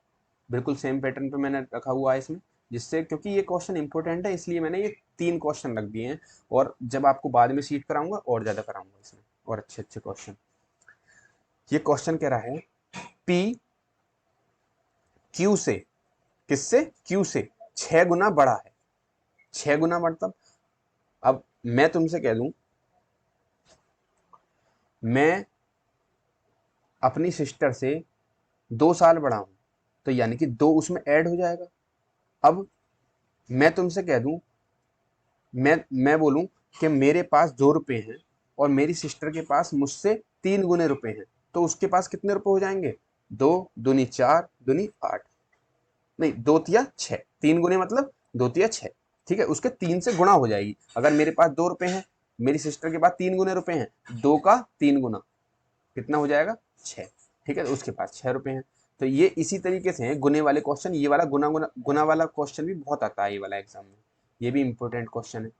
बिल्कुल सेम पैटर्न पे मैंने रखा हुआ है इसमें, जिससे, क्योंकि ये क्वेश्चन इंपॉर्टेंट है इसलिए मैंने ये 3 क्वेश्चन रख दिए हैं, और जब आपको बाद में सीट कराऊंगा और ज्यादा कराऊंगा इसमें, और अच्छे अच्छे क्वेश्चन। ये क्वेश्चन कह रहा है पी क्यू से, किससे, क्यू से 6 गुना बड़ा है। 6 गुना मतलब, अब मैं तुमसे कह दूं, मैं अपनी सिस्टर से 2 साल बड़ा हूं, तो यानी कि 2 उसमें ऐड हो जाएगा। अब मैं तुमसे कह दूं, मैं बोलूं कि मेरे पास 2 रुपए हैं और मेरी सिस्टर के पास मुझसे 3 गुने रुपए हैं, तो उसके पास कितने रुपए हो जाएंगे, 2 दूनी 4 दूनी 8, नहीं 2 तिया 6, 3 गुने मतलब 2 तिया 6, ठीक है, उसके 3 से गुणा हो जाएगी। अगर मेरे पास 2 रुपए हैं, मेरी सिस्टर के पास 3 गुने रुपए हैं, 2 का 3 गुना कितना हो जाएगा, 6, ठीक है, तो उसके पास 6 रुपए हैं। तो ये इसी तरीके से है गुने वाले क्वेश्चन, ये वाला गुना गुना गुना वाला क्वेश्चन भी बहुत आता है ये वाला एग्जाम में, ये भी इंपॉर्टेंट क्वेश्चन है,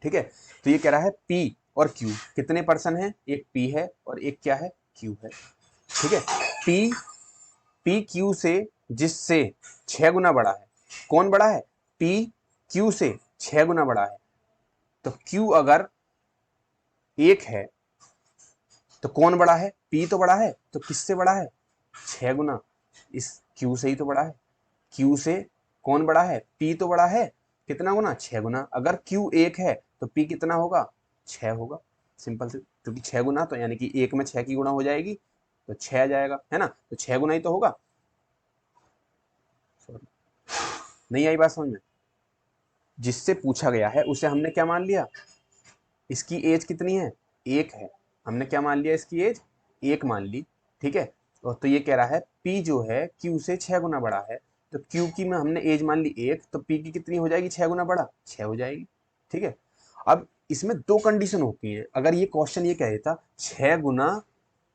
ठीक है। तो ये कह रहा है पी और क्यू कितने पर्सन है, एक पी है और एक क्या है, क्यू है, ठीक है। पी पी क्यू से, जिससे 6 गुना बड़ा है, कौन बड़ा है, पी क्यू से 6 गुना बड़ा है, तो क्यू अगर 1 है तो कौन बड़ा है, पी तो बड़ा है, तो किससे बड़ा है, 6 गुना, इस क्यू से ही तो बड़ा है। क्यू से कौन बड़ा है, पी तो बड़ा है, कितना गुना, 6 गुना। अगर क्यू 1 है तो पी कितना होगा, 6 होगा, सिंपल से, क्योंकि 6 गुना तो यानी कि 1 में 6 की गुणा हो जाएगी तो 6 आ जाएगा, है ना, तो 6 गुना ही तो होगा। सॉरी, नहीं आई बात समझ में, जिससे पूछा गया है उसे हमने क्या मान लिया, इसकी एज कितनी है, 1 है, हमने क्या मान लिया, इसकी एज 1 मान ली, ठीक है। और तो ये कह रहा है पी जो है क्यू से 6 गुना बड़ा है, तो क्यू की में हमने एज मान ली 1, तो पी की कितनी हो जाएगी, 6 गुना बड़ा, 6 हो जाएगी, ठीक है। अब इसमें 2 कंडीशन होती हैं, अगर ये क्वेश्चन ये कह देता 6 गुना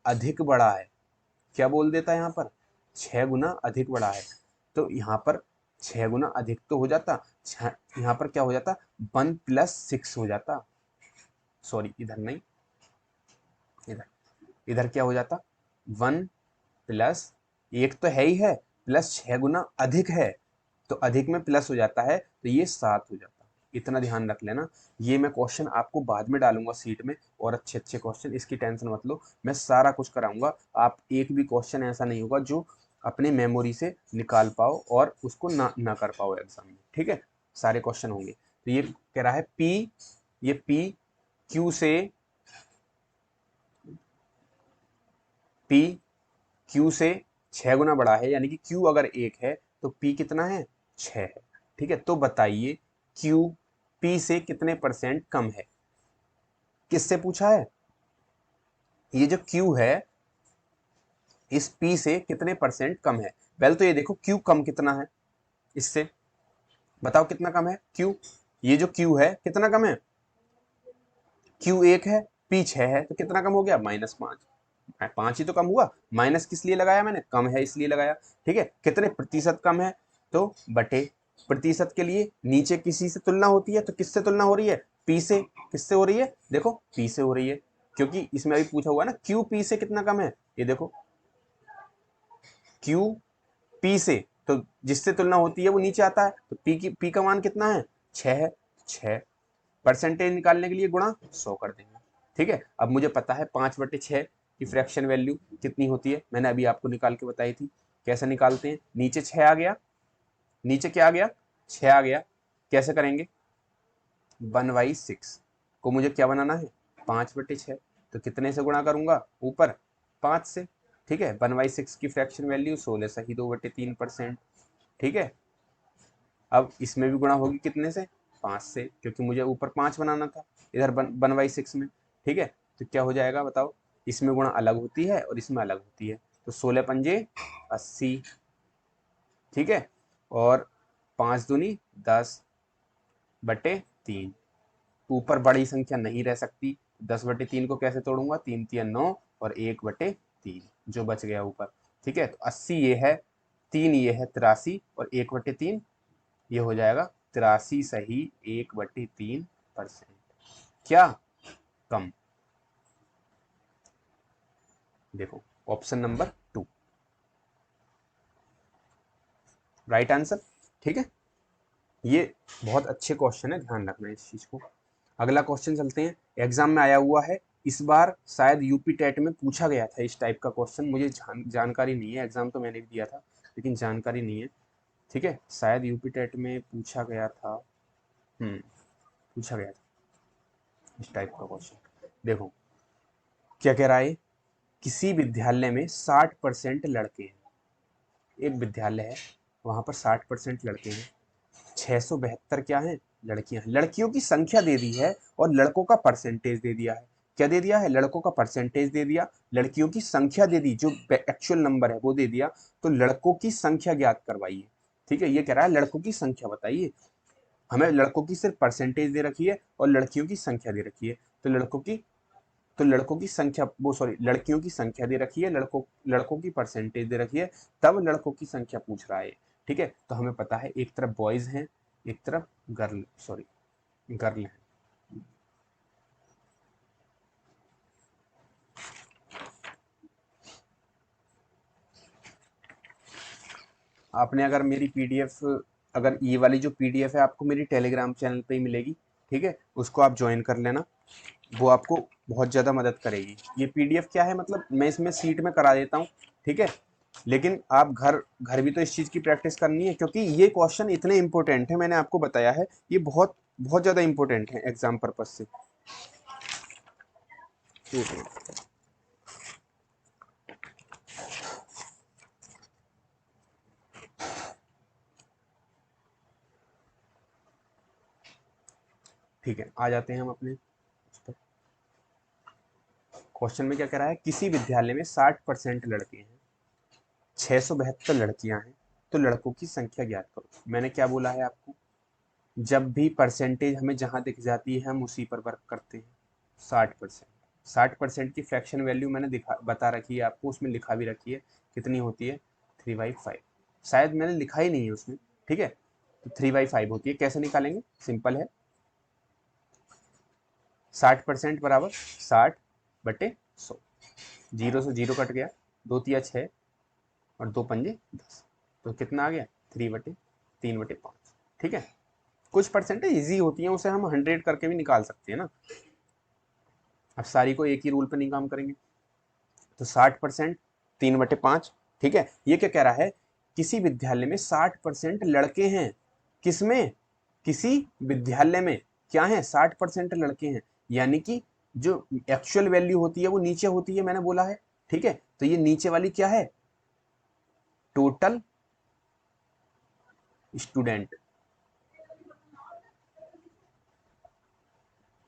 अधिक बड़ा है, क्या बोल देता है यहाँ पर, 6 गुना अधिक बड़ा है, तो यहाँ पर 6 गुना अधिक तो हो जाता, यहाँ पर क्या हो जाता, 1+6 हो जाता, सॉरी इधर नहीं, इधर, इधर क्या हो जाता, 1+1 तो है ही है, प्लस 6 गुना अधिक है, तो अधिक में प्लस हो जाता है, तो ये 7 हो जाता। इतना ध्यान रख लेना, ये मैं क्वेश्चन आपको बाद में डालूंगा सीट में, और अच्छे अच्छे क्वेश्चन, इसकी टेंशन मत लो, मैं सारा कुछ कराऊंगा, आप एक भी क्वेश्चन ऐसा नहीं होगा जो अपने मेमोरी से निकाल पाओ और उसको ना कर पाओ एग्जाम में, ठीक है, सारे क्वेश्चन होंगे। तो ये कह रहा है पी, ये पी क्यू से, पी क्यू से 6 गुना बड़ा है, यानी कि क्यू अगर 1 है तो पी कितना है, 6 है, ठीक है। तो बताइए क्यू पी से कितने परसेंट कम है, किससे पूछा है, ये जो क्यू है इस पी से कितने परसेंट कम है। पहले तो ये देखो क्यू कम कितना है इससे, बताओ कितना कम है क्यू, ये जो क्यू है कितना कम है, क्यू 1 है, पी 6 है, तो कितना कम हो गया, -5, 5 ही तो कम हुआ, माइनस किस लिए लगाया मैंने, कम है इसलिए लगाया, ठीक है। कितने प्रतिशत कम है, तो बटे प्रतिशत के लिए नीचे किसी से तुलना होती है, तो किससे तुलना हो रही है, पी से, किससे हो रही है, देखो पी से हो रही है, क्योंकि इसमें अभी पूछा हुआ है ना क्यू पी से कितना कम है, ये देखो क्यू पी से, तो जिससे तुलना होती है वो नीचे आता है, तो पी का मान कितना है, 6 है, 6 परसेंटेज निकालने के लिए गुणा 100 कर देंगे, ठीक है। अब मुझे पता है 5/6 की फ्रैक्शन वैल्यू कितनी होती है, मैंने अभी आपको निकाल के बताई थी, कैसे निकालते हैं, नीचे 6 आ गया, नीचे क्या आ गया, 6 आ गया, कैसे करेंगे, 1/6 को मुझे क्या बनाना है, 5/6, तो कितने से गुणा करूंगा, ऊपर 5 से, ठीक है। 1/6 की फ्रैक्शन वैल्यू 16 सही 2/3%, ठीक है। अब इसमें भी गुणा होगी कितने से, 5 से, क्योंकि मुझे ऊपर 5 बनाना था इधर 1/6 में। ठीक है, तो क्या हो जाएगा बताओ, इसमें गुणा अलग होती है और इसमें अलग होती है, तो 16 पंजे 80। ठीक है, और 5 दूनी 10/3। ऊपर बड़ी संख्या नहीं रह सकती, 10/3 को कैसे तोड़ूंगा, 3 तिया 9 और 1/3 जो बच गया ऊपर। ठीक है, तो 80 ये है, 3 ये है 83 और 1/3 ये हो जाएगा 83 सही 1/3%। क्या कम? देखो ऑप्शन नंबर 2 राइट आंसर। ठीक है, ये बहुत अच्छे क्वेश्चन है, ध्यान रखना इस चीज को। अगला क्वेश्चन चलते हैं, एग्जाम में आया हुआ है, इस बार शायद यूपी टेट में पूछा गया था इस टाइप का क्वेश्चन, मुझे जानकारी नहीं है, एग्जाम तो मैंने भी दिया था लेकिन जानकारी नहीं है। ठीक है, शायद यूपी टेट में पूछा गया था, पूछा गया था इस टाइप का क्वेश्चन। देखो क्या कह रहा है, किसी विद्यालय में 60% लड़के हैं, एक विद्यालय है वहां पर 60% लड़के हैं, 672 क्या है लड़कियां हैं, लड़कियों की संख्या दे दी है और लड़कों का परसेंटेज दे दिया है। क्या दे दिया है, लड़कों का परसेंटेज दे दिया, लड़कियों की संख्या दे दी, जो एक्चुअल नंबर है वो दे दिया, तो लड़कों की संख्या ज्ञात करवाइए। ठीक है, ये कह रहा है लड़कों की संख्या बताइए, हमें लड़कों की सिर्फ परसेंटेज दे रखी है और लड़कियों की संख्या दे रखी है, तो लड़कों की संख्या वो सॉरी लड़कियों की संख्या दे रखी है, लड़कों की परसेंटेज दे रखी है, तब लड़कों की संख्या पूछ रहा है। ठीक है, तो हमें पता है एक तरफ बॉयज हैं, एक तरफ गर्ल है। आपने अगर मेरी पीडीएफ, अगर ये वाली जो पीडीएफ है आपको मेरी टेलीग्राम चैनल पे ही मिलेगी। ठीक है, उसको आप ज्वाइन कर लेना, वो आपको बहुत ज़्यादा मदद करेगी। ये पीडीएफ क्या है, मतलब मैं इसमें सीट में करा देता हूँ। ठीक है, लेकिन आप घर घर भी तो इस चीज़ की प्रैक्टिस करनी है, क्योंकि ये क्वेश्चन इतने इंपॉर्टेंट है, मैंने आपको बताया है ये बहुत बहुत ज़्यादा इंपॉर्टेंट है एग्जाम पर्पज से। ठीक है, आ जाते हैं हम अपने क्वेश्चन में। क्या कह रहा है, किसी विद्यालय में 60% लड़के हैं, 672 लड़कियां हैं, तो लड़कों की संख्या ज्ञात करो। मैंने क्या बोला है आपको, जब भी परसेंटेज हमें जहां दिख जाती है हम उसी पर वर्क करते हैं। 60%, 60% की फ्रैक्शन वैल्यू मैंने बता रखी है आपको, उसमें लिखा भी रखी है कितनी होती है, 3/5। शायद मैंने लिखा ही नहीं है उसमें। ठीक है, तो 3/5 होती है। कैसे निकालेंगे, सिंपल है, 60% बराबर 60/100, 0 से 0 कट गया, 2 तिया 6 और 2 पंजे 10, तो कितना आ गया, 3/5। ठीक है, कुछ परसेंटेज इजी होती हैं, उसे हम 100 करके भी निकाल सकते हैं ना। अब सारी को एक ही रूल पे नहीं काम करेंगे, तो 60% 3/5। ठीक है, ये क्या कह रहा है, किसी विद्यालय में 60% लड़के हैं, किसमें, किसी विद्यालय में क्या है, 60% लड़के हैं, यानी कि जो एक्चुअल वैल्यू होती है वो नीचे होती है, मैंने बोला है। ठीक है, तो ये नीचे वाली क्या है, टोटल स्टूडेंट,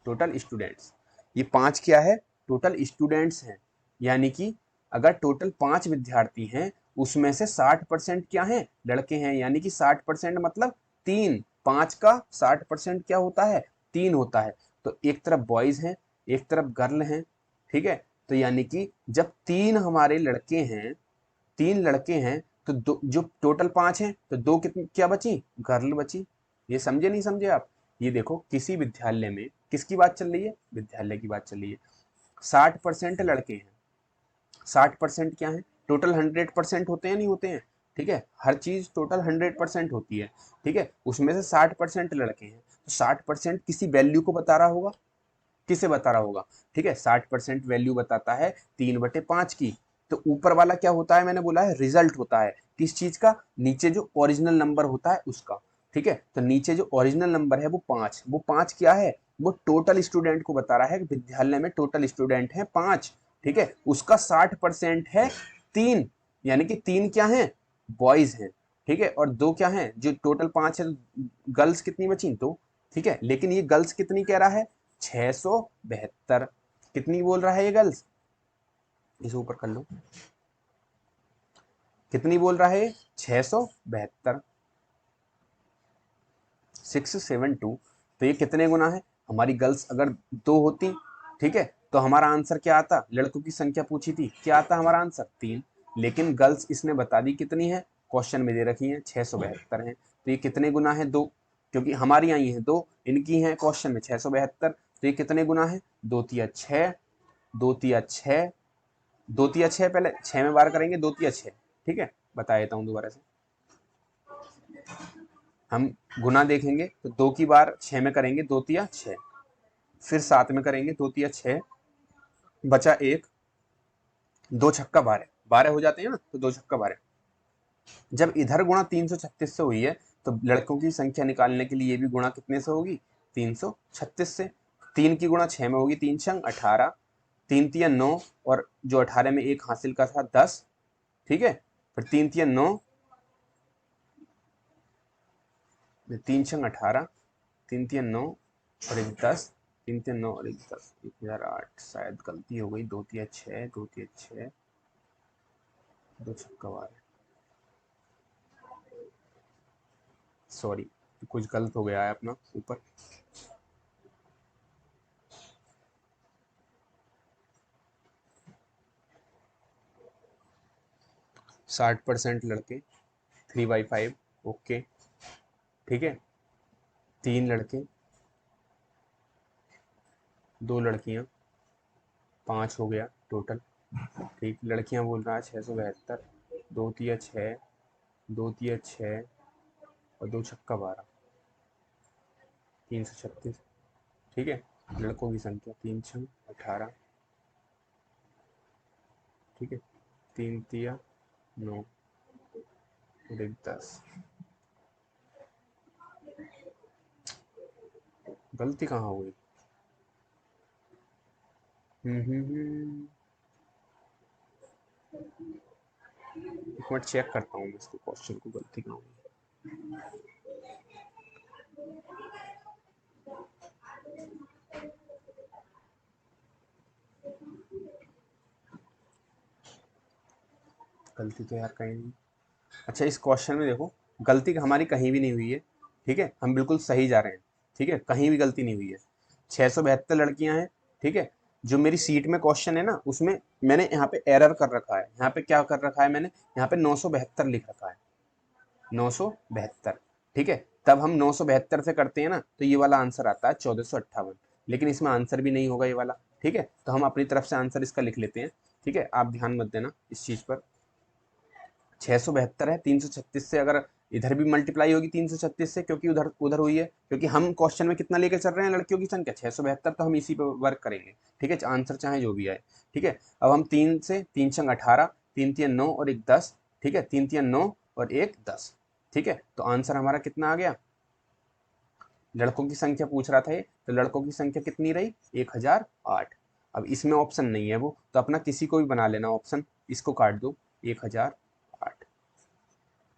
टोटल स्टूडेंट्स, ये 5 क्या है, टोटल स्टूडेंट्स हैं, यानी कि अगर टोटल 5 विद्यार्थी हैं उसमें से 60% क्या है, लड़के हैं, यानी कि 60% मतलब 3, 5 का 60% क्या होता है, 3 होता है। तो एक तरफ बॉयज हैं, एक तरफ गर्ल हैं। ठीक है, तो यानी कि जब 3 हमारे लड़के हैं, 3 लड़के हैं, तो दो, जो टोटल 5 हैं तो 2 कितनी क्या बची, गर्ल बची। ये समझे नहीं समझे आप, ये देखो किसी विद्यालय में किसकी बात चल रही है, विद्यालय की बात चल रही है, 60% लड़के हैं, 60% क्या है, टोटल 100% होते हैं नहीं होते हैं। ठीक है, हर चीज टोटल 100% होती है। ठीक है, उसमें से 60% लड़के हैं, तो 60% किसी वैल्यू को बता रहा होगा, किसे बता रहा होगा। ठीक है, 60% वैल्यू बताता है 3/5 की, तो ऊपर वाला क्या होता है, मैंने बोला है रिजल्ट होता है किस चीज का, नीचे जो ओरिजिनल नंबर होता है उसका। ठीक है, तो नीचे जो ओरिजिनल नंबर है वो 5, वो 5 क्या है, वो टोटल स्टूडेंट को बता रहा है, विद्यालय में टोटल स्टूडेंट है 5। ठीक है, उसका 60% है 3, यानी कि 3 क्या है, बॉयज हैं। ठीक है, और 2 क्या है, जो टोटल 5 है, गर्ल्स कितनी बची, 2। ठीक है, लेकिन ये गर्ल्स कितनी कह रहा है, 672। कितनी बोल रहा है ये गर्ल्स, इसे ऊपर कर लो, कितनी बोल रहा है, 672, 672। तो ये कितने गुना है, हमारी गर्ल्स अगर 2 होती, ठीक है, तो हमारा आंसर क्या आता, लड़कों की संख्या पूछी थी, क्या आता हमारा आंसर 3। लेकिन गर्ल्स इसने बता दी कितनी है, क्वेश्चन में दे रखी है 672 है, तो ये कितने गुना है, 2, क्योंकि हमारी आई है 2, इनकी है क्वेश्चन में 672, तो ये कितने गुना है, 2 तिया 6, 2 तिया 6, 2 तिया 6, पहले 6 में बार करेंगे, 2 तिया 6, ठीक है, बता देता हूँ दोबारा से। हम गुना देखेंगे तो 2 की बार 6 में करेंगे, 2 तिया 6, फिर 7 में करेंगे, 2 तिया 6, बचा 1, 2 छक्का 12, 12 हो जाते हैं ना, तो 2 छक्का 12। जब इधर गुणा 336 से हुई है, तो लड़कों की संख्या निकालने के लिए ये भी गुणा कितने से होगी, 336 से। 3 की गुणा 6 में होगी, 3 छंग 18, 3 तिया 9, और जो 18 में 1 हासिल का था 10, ठीक है, फिर 3 तिया 9, 3 छंग 18, 3 तिया 9 और 1 10, 3 तिया 9 और 1 10, 1008, शायद गलती हो गई, 2 तिया 6, 2 तिया 6, 2 छक्का 12, सॉरी कुछ गलत हो गया है अपना ऊपर। 60% लड़के, 3/5, ओके, ठीक है, 3 लड़के, 2 लड़कियां, 5 हो गया टोटल, ठीक, लड़कियां बोल रहा है 672, 2 तिया 6, 2 तिया 6 और 2 छक्का 12, 336, ठीक है, लड़कों की संख्या 3 छंग 18, ठीक है, 3 तिया 9 और 1 10, गलती कहाँ हो गई, एक मिनट चेक करता हूँ मैं इसको, क्वेश्चन को गलती कहाँ हुई। गलती तो यार कहीं नहीं, अच्छा इस क्वेश्चन में देखो, गलती हमारी कहीं भी नहीं हुई है, ठीक है, हम बिल्कुल सही जा रहे हैं, ठीक है, कहीं भी गलती नहीं हुई है, 672 लड़कियां हैं, ठीक है, जो मेरी सीट में क्वेश्चन है ना, उसमें मैंने यहाँ पे एरर कर रखा है, यहाँ पे क्या कर रखा है मैंने, यहाँ पे 972 लिख रखा है, 972, ठीक है, तब हम 972 से करते हैं ना, तो ये वाला आंसर आता है 1458, लेकिन इसमें आंसर भी नहीं होगा ये वाला, ठीक है, तो हम अपनी तरफ से आंसर इसका लिख लेते हैं, ठीक है, आप ध्यान मत देना इस चीज पर। 672 है, 336 से अगर इधर भी मल्टीप्लाई होगी 336 से, क्योंकि उधर उधर हुई है, क्योंकि हम क्वेश्चन में कितना लेकर चल रहे हैं लड़कियों की संख्या 672, तो हम इसी पे वर्क करेंगे, ठीक है, आंसर चाहे जो भी आए, ठीक है। अब हम 3 से 3 छंग 18, 3 तिया 9 और 1 10, ठीक है, 3 तिया 9 और 1 10, ठीक है, तो आंसर हमारा कितना आ गया, लड़कों की संख्या पूछ रहा था ये, तो लड़कों की संख्या कितनी रही, 1008। अब इसमें ऑप्शन नहीं है वो, तो अपना किसी को भी बना लेना ऑप्शन, इसको काट दो, 1008,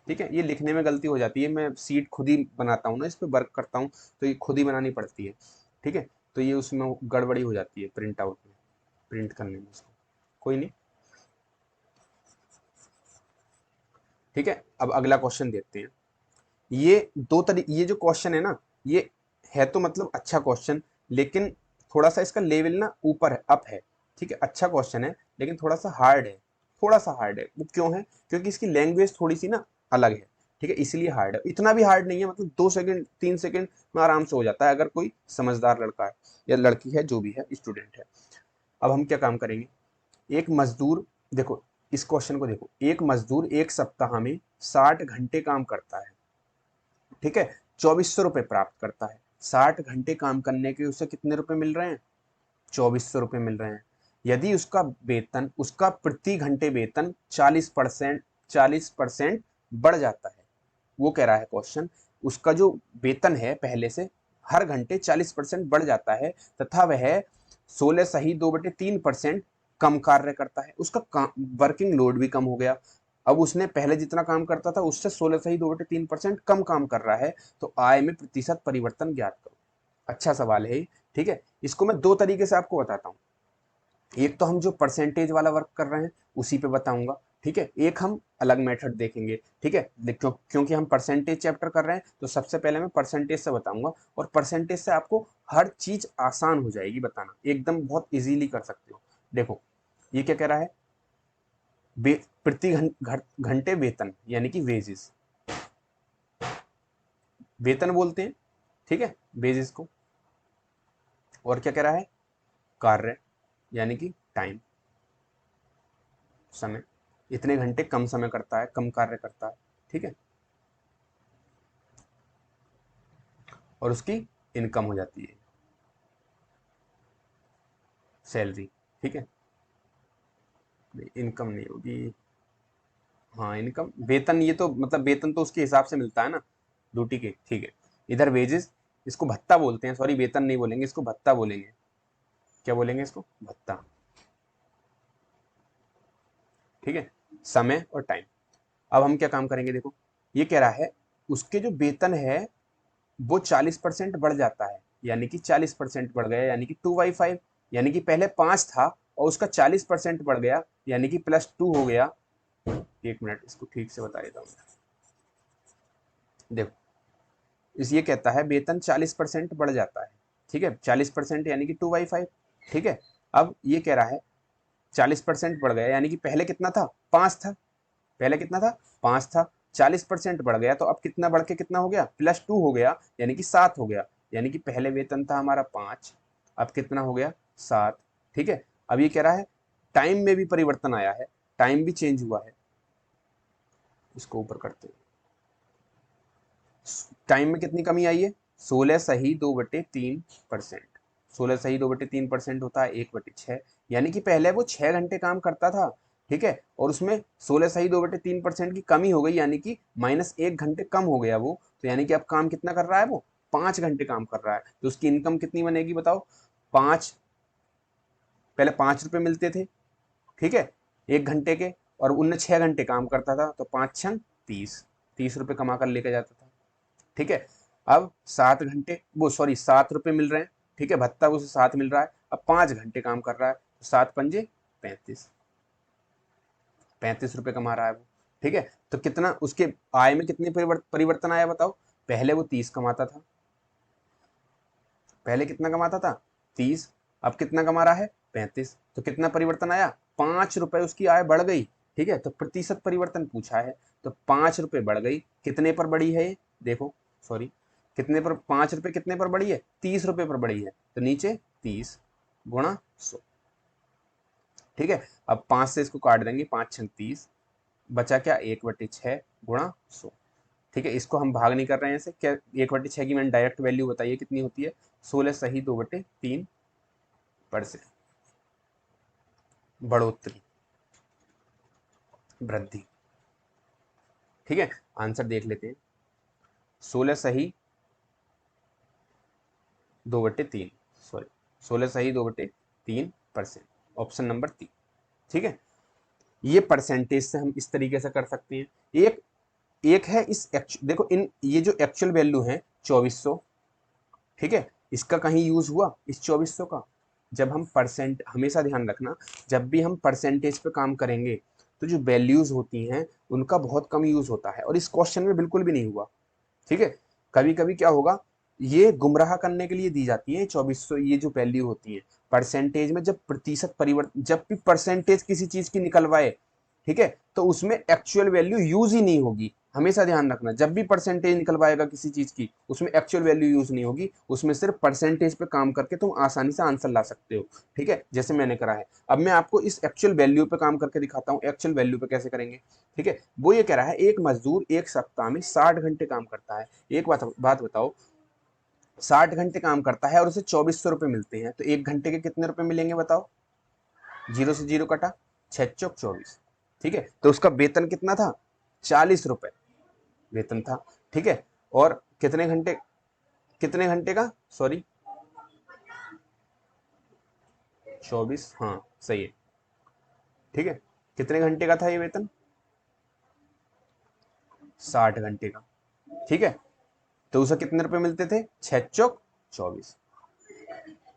ठीक है, ये लिखने में गलती हो जाती है, मैं सीट खुद ही बनाता हूँ ना, इस पर वर्क करता हूँ, तो ये खुद ही बनानी पड़ती है, ठीक है, तो ये उसमें गड़बड़ी हो जाती है प्रिंट आउट में, प्रिंट करने में इसको, कोई नहीं, ठीक है। अब अगला क्वेश्चन देखते हैं, ये जो क्वेश्चन है ना, ये है तो मतलब अच्छा क्वेश्चन, लेकिन थोड़ा सा इसका लेवल ना ऊपर है, अप है, ठीक है, अच्छा क्वेश्चन है, लेकिन थोड़ा सा हार्ड है, थोड़ा सा हार्ड है, वो क्यों है, क्योंकि इसकी लैंग्वेज थोड़ी सी ना अलग है, ठीक है, इसलिए हार्ड है, इतना भी हार्ड नहीं है, मतलब 2 सेकंड 3 सेकंड में आराम से हो जाता है, अगर कोई समझदार लड़का है या लड़की है, जो भी है, स्टूडेंट है। अब हम क्या काम करेंगे, एक मजदूर, देखो इस क्वेश्चन को देखो, एक मजदूर एक सप्ताह में 60 घंटे काम करता है, ठीक है, 2400 रुपये प्राप्त करता है, 60 घंटे काम करने के उसे कितने रुपए मिल रहे हैं, 2400 रुपये मिल रहे हैं। यदि उसका वेतन, उसका प्रति घंटे वेतन 40% बढ़ जाता है, वो कह रहा है क्वेश्चन, उसका जो वेतन है पहले से हर घंटे 40% बढ़ जाता है, तथा वह 16 सही 2/3% कम कार्य करता है, उसका वर्किंग लोड भी कम हो गया, अब उसने पहले जितना काम करता था उससे 16 सही 2/3% कम काम कर रहा है, तो आय में प्रतिशत परिवर्तन ज्ञात करो। अच्छा सवाल है ये, ठीक है। इसको मैं दो तरीके से आपको बताता हूँ। एक तो हम जो परसेंटेज वाला वर्क कर रहे हैं उसी पे बताऊंगा, ठीक है। एक हम अलग मेथड देखेंगे, ठीक है। क्योंकि हम परसेंटेज चैप्टर कर रहे हैं तो सबसे पहले मैं परसेंटेज से बताऊंगा, और परसेंटेज से आपको हर चीज आसान हो जाएगी बताना, एकदम बहुत इजीली कर सकते हो। देखो ये क्या कह रहा है, प्रति घंटे वेतन यानी कि वेजेस, वेतन बोलते हैं, ठीक है, वेजेस को। और क्या कह रहा है, कार्य यानी कि टाइम, समय, इतने घंटे कम समय करता है, कम कार्य करता है, ठीक है। और उसकी इनकम हो जाती है सैलरी, ठीक है। इनकम नहीं होगी, हाँ इनकम, वेतन, ये तो मतलब वेतन तो उसके हिसाब से मिलता है ना ड्यूटी के, ठीक है। इधर वेजेस, इसको भत्ता बोलते हैं, सॉरी वेतन नहीं बोलेंगे, इसको भत्ता बोलेंगे। क्या बोलेंगे इसको, भत्ता, ठीक है। समय और टाइम। अब हम क्या काम करेंगे, देखो ये कह रहा है उसके जो वेतन है वो 40% बढ़ जाता है, यानी कि 40% बढ़ गया, यानी कि 2/5, यानी कि पहले 5 था और उसका 40% बढ़ गया, यानी कि +2 हो गया। एक मिनट इसको ठीक से बता देता हूँ। देखो इस ये कहता है वेतन 40% बढ़ जाता है, ठीक है, 40% यानी कि 2/5, ठीक है। अब ये कह रहा है 40% बढ़ गया, यानी कि पहले कितना था, 5 था, पहले कितना था, 5 था, 40% बढ़ गया तो अब कितना बढ़ के कितना हो गया, +2 हो गया, यानी कि 7 हो गया। यानी कि पहले वेतन था हमारा 5, अब कितना हो गया, 7, ठीक है। अब ये कह रहा है टाइम में भी परिवर्तन आया है, टाइम भी चेंज हुआ है। इसको ऊपर करते हैं, टाइम में कितनी कमी आई है, 16 सही 2/3%। 16 सही 2/3% होता है 1/6, यानी कि पहले वो 6 घंटे काम करता था, ठीक है, और उसमें 16 सही 2/3% की कमी हो गई, यानी कि -1 घंटे कम हो गया वो, तो यानी कि अब काम कितना कर रहा है वो, 5 घंटे काम कर रहा है, तो उसकी इनकम कितनी बनेगी बताओ, 5, पहले 5 रुपए मिलते थे, ठीक है, 1 घंटे के, और उनने 6 घंटे काम करता था, तो 5×6 = 30, 30 रुपए कमा कर लेके जाता था, ठीक है। अब 7 घंटे, वो सॉरी 7 रुपए मिल रहे हैं, ठीक है, भत्ता उसे 7 मिल रहा है, अब 5 घंटे काम कर रहा है, तो 7×5 = 35, 35 रुपए कमा रहा है वो, ठीक है। तो कितना उसके आय में कितने परिवर्तन आया बताओ, पहले वो 30 कमाता था, पहले कितना कमाता था, 30, अब कितना कमा रहा है, 35, तो कितना परिवर्तन आया, 5 रुपए उसकी आय बढ़ गई, ठीक है। तो प्रतिशत परिवर्तन पूछा है, तो 5 रुपए बढ़ गई, कितने पर बढ़ी है ये, देखो सॉरी, कितने पर, 5 रुपए कितने पर बढ़ी है, 30 रुपए पर बढ़ी है, तो नीचे 30 × 100, ठीक है। अब 5 से इसको काट देंगे, 5×6 = 30, बचा क्या, 1/6 × 100, ठीक है। इसको हम भाग नहीं कर रहे हैं इसे, क्या 1/6 की मैंने डायरेक्ट वैल्यू बताई है कितनी होती है, 16 सही 2/3% बढ़ोतरी, वृद्धि, ठीक है। आंसर देख लेते हैं, 16 सही 2/3, सॉरी 16 सही 2/3%, ऑप्शन नंबर 3, ठीक है। ये परसेंटेज से हम इस तरीके से कर सकते हैं। एक एक है इस देखो इन ये जो एक्चुअल वैल्यू है 2400, ठीक है, इसका कहीं यूज हुआ इस 2400 का, जब हम परसेंट, हमेशा ध्यान रखना जब भी हम परसेंटेज पे काम करेंगे तो जो वैल्यूज होती हैं उनका बहुत कम यूज होता है, और इस क्वेश्चन में बिल्कुल भी नहीं हुआ, ठीक है। कभी कभी क्या होगा, ये गुमराह करने के लिए दी जाती है 2400, ये जो वैल्यू होती है परसेंटेज में, जब प्रतिशत परिवर्तन, जब भी परसेंटेज किसी चीज की निकलवाए, ठीक है, तो उसमें एक्चुअल वैल्यू यूज ही नहीं होगी, हमेशा ध्यान रखना, जब भी परसेंटेज निकलवाएगा किसी चीज की उसमें एक्चुअल वैल्यू यूज नहीं होगी, उसमें सिर्फ परसेंटेज पे काम करके तुम आसानी से आंसर ला सकते हो, ठीक है, जैसे मैंने करा है। अब मैं आपको इस एक्चुअल वैल्यू पे काम करके दिखाता हूँ, एक्चुअल वैल्यू पे कैसे करेंगे, ठीक है। वो ये कह रहा है एक मजदूर एक सप्ताह में 60 घंटे काम करता है, एक बात बताओ, 60 घंटे काम करता है और उसे 2400 रुपए मिलते हैं, तो 1 घंटे के कितने रुपए मिलेंगे बताओ, जीरो से जीरो कटा, 6×4 = 24, ठीक है। तो उसका वेतन कितना था, 40 रुपए वेतन था, ठीक है। और कितने घंटे का, सॉरी 24, हाँ सही है, ठीक है। कितने घंटे का था ये वेतन, 60 घंटे का, ठीक है। तो उसे कितने रुपए मिलते थे, 6×4, 24।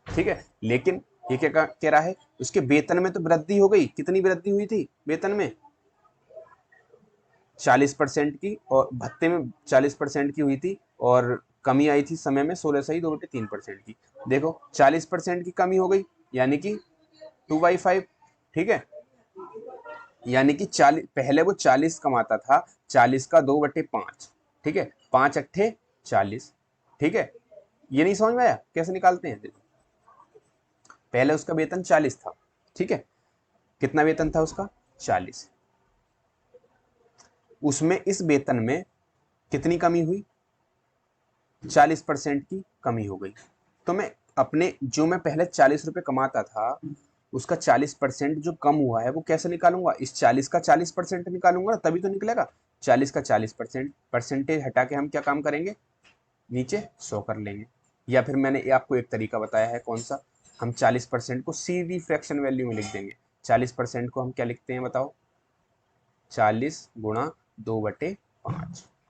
ठीक है, लेकिन ये क्या कह रहा है, उसके वेतन में तो वृद्धि हो गई। कितनी वृद्धि हुई थी वेतन में? 40% की, और भत्ते में 40% की हुई थी, और कमी आई थी समय में 16 सही 2/3% की। देखो 40% की कमी हो गई, यानी कि 2/5। ठीक है, यानी कि 40, पहले वो 40 कमाता था, 40 का 2/5। ठीक है, 5 अट्ठे 40। ठीक है, ये नहीं समझ में आया कैसे निकालते हैं? देखो पहले उसका वेतन 40 था। ठीक है, कितना वेतन था उसका? 40। उसमें इस वेतन में कितनी कमी हुई? 40% की कमी हो गई। तो मैं अपने, जो मैं पहले 40 रुपए कमाता था, उसका 40% जो कम हुआ है वो कैसे निकालूंगा? इस 40 का 40% निकालूंगा ना, तभी तो निकलेगा। 40 का 40% परसेंटेज हटा के हम क्या काम करेंगे? नीचे 100 कर लेंगे। या फिर मैंने आपको एक तरीका बताया है, कौन सा? हम 40% को सीधी फ्रैक्शन वैल्यू में लिख देंगे। 40% को हम क्या लिखते हैं बताओ? 40 गुणा 2/5।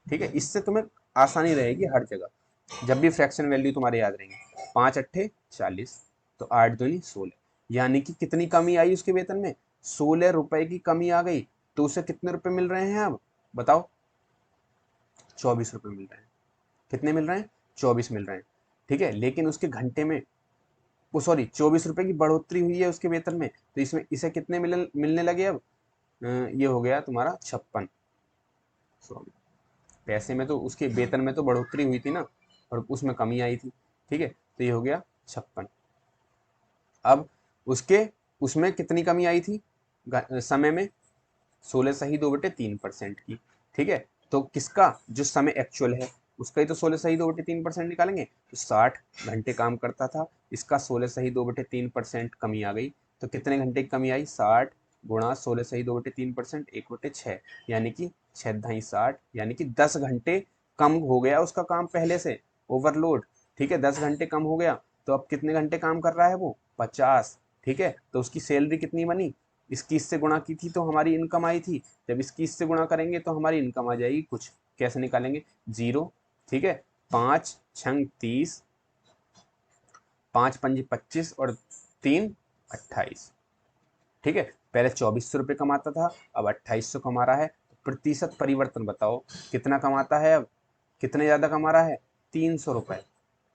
ठीक है, इससे तुम्हें आसानी रहेगी हर जगह, जब भी फ्रैक्शन वैल्यू तुम्हारे याद रहेंगे। 5 अट्ठे 40, तो 8 दूनी 16। यानी कि कितनी कमी आई उसके वेतन में? 16 रुपए की कमी आ गई। तो उसे कितने रुपए मिल रहे हैं अब बताओ? 24 रुपए मिल रहे हैं। कितने मिल रहे हैं? 24 मिल रहे हैं। ठीक है, लेकिन उसके घंटे में, वो सॉरी 24 रुपए की बढ़ोतरी हुई है उसके वेतन में, तो इसमें इसे कितने मिलने लगे अब? ये हो गया तुम्हारा 56। सॉरी, पैसे में तो, उसके वेतन में तो बढ़ोतरी हुई थी ना, और उसमें कमी आई थी। ठीक है, तो ये हो गया 56। अब उसके, उसमें कितनी कमी आई थी समय में? 16 सही 2/3% की। ठीक है, तो किसका जो समय एक्चुअल है उसका ही तो 16 सही 2/3% निकालेंगे। तो 60 घंटे काम करता था, इसका 16 सही 2/3% कमी आ गई। तो कितने घंटे की कमी आई? 60 गुणा 16 सही 2/3%, 1/6, यानी कि 6 ढाई 60, यानी कि 10 घंटे कम हो गया उसका काम पहले से, ओवरलोड। ठीक है, 10 घंटे कम हो गया। तो अब कितने घंटे काम कर रहा है वो? 50। ठीक है, तो उसकी सैलरी कितनी बनी? इसकी इससे गुणा की थी तो हमारी इनकम आई थी, जब इसकी इससे गुणा करेंगे तो हमारी इनकम आ जाएगी कुछ। कैसे निकालेंगे? 0। ठीक है, 5 छंग 30, 5 पंजे 25, और 3 28। ठीक है, पहले 2400 रुपये कमाता था, अब 2800 कमा रहा है। तो प्रतिशत परिवर्तन बताओ कितना कमाता है अब? कितने ज्यादा कमा रहा है? 300 रुपए।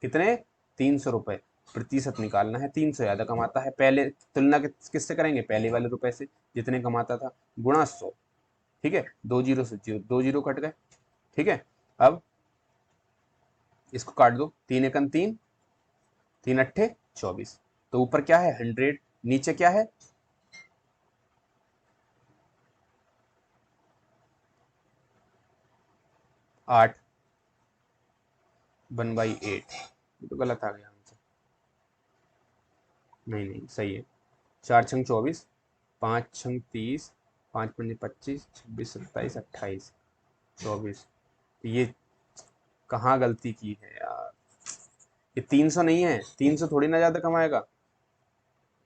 कितने? 300 रुपए। प्रतिशत निकालना है, 300 ज्यादा कमाता है। पहले तुलना किससे करेंगे? पहले वाले रुपए से जितने कमाता था, गुणा 100। ठीक है, 2 जीरो से 2 जीरो कट गए। ठीक है, अब इसको काट दो, 3 एकम 3, 3 अट्ठे 24। तो ऊपर क्या है? 100, नीचे क्या है? 8, 1/8। ये तो गलत आ गया आंसर। नहीं नहीं, सही है। 4 छंग 24, 5 छंग 30, 5 पंजे 25, 26 27 28 24। ये कहाँ गलती की है यार? ये 300 नहीं है, 300 थोड़ी ना ज्यादा कमाएगा।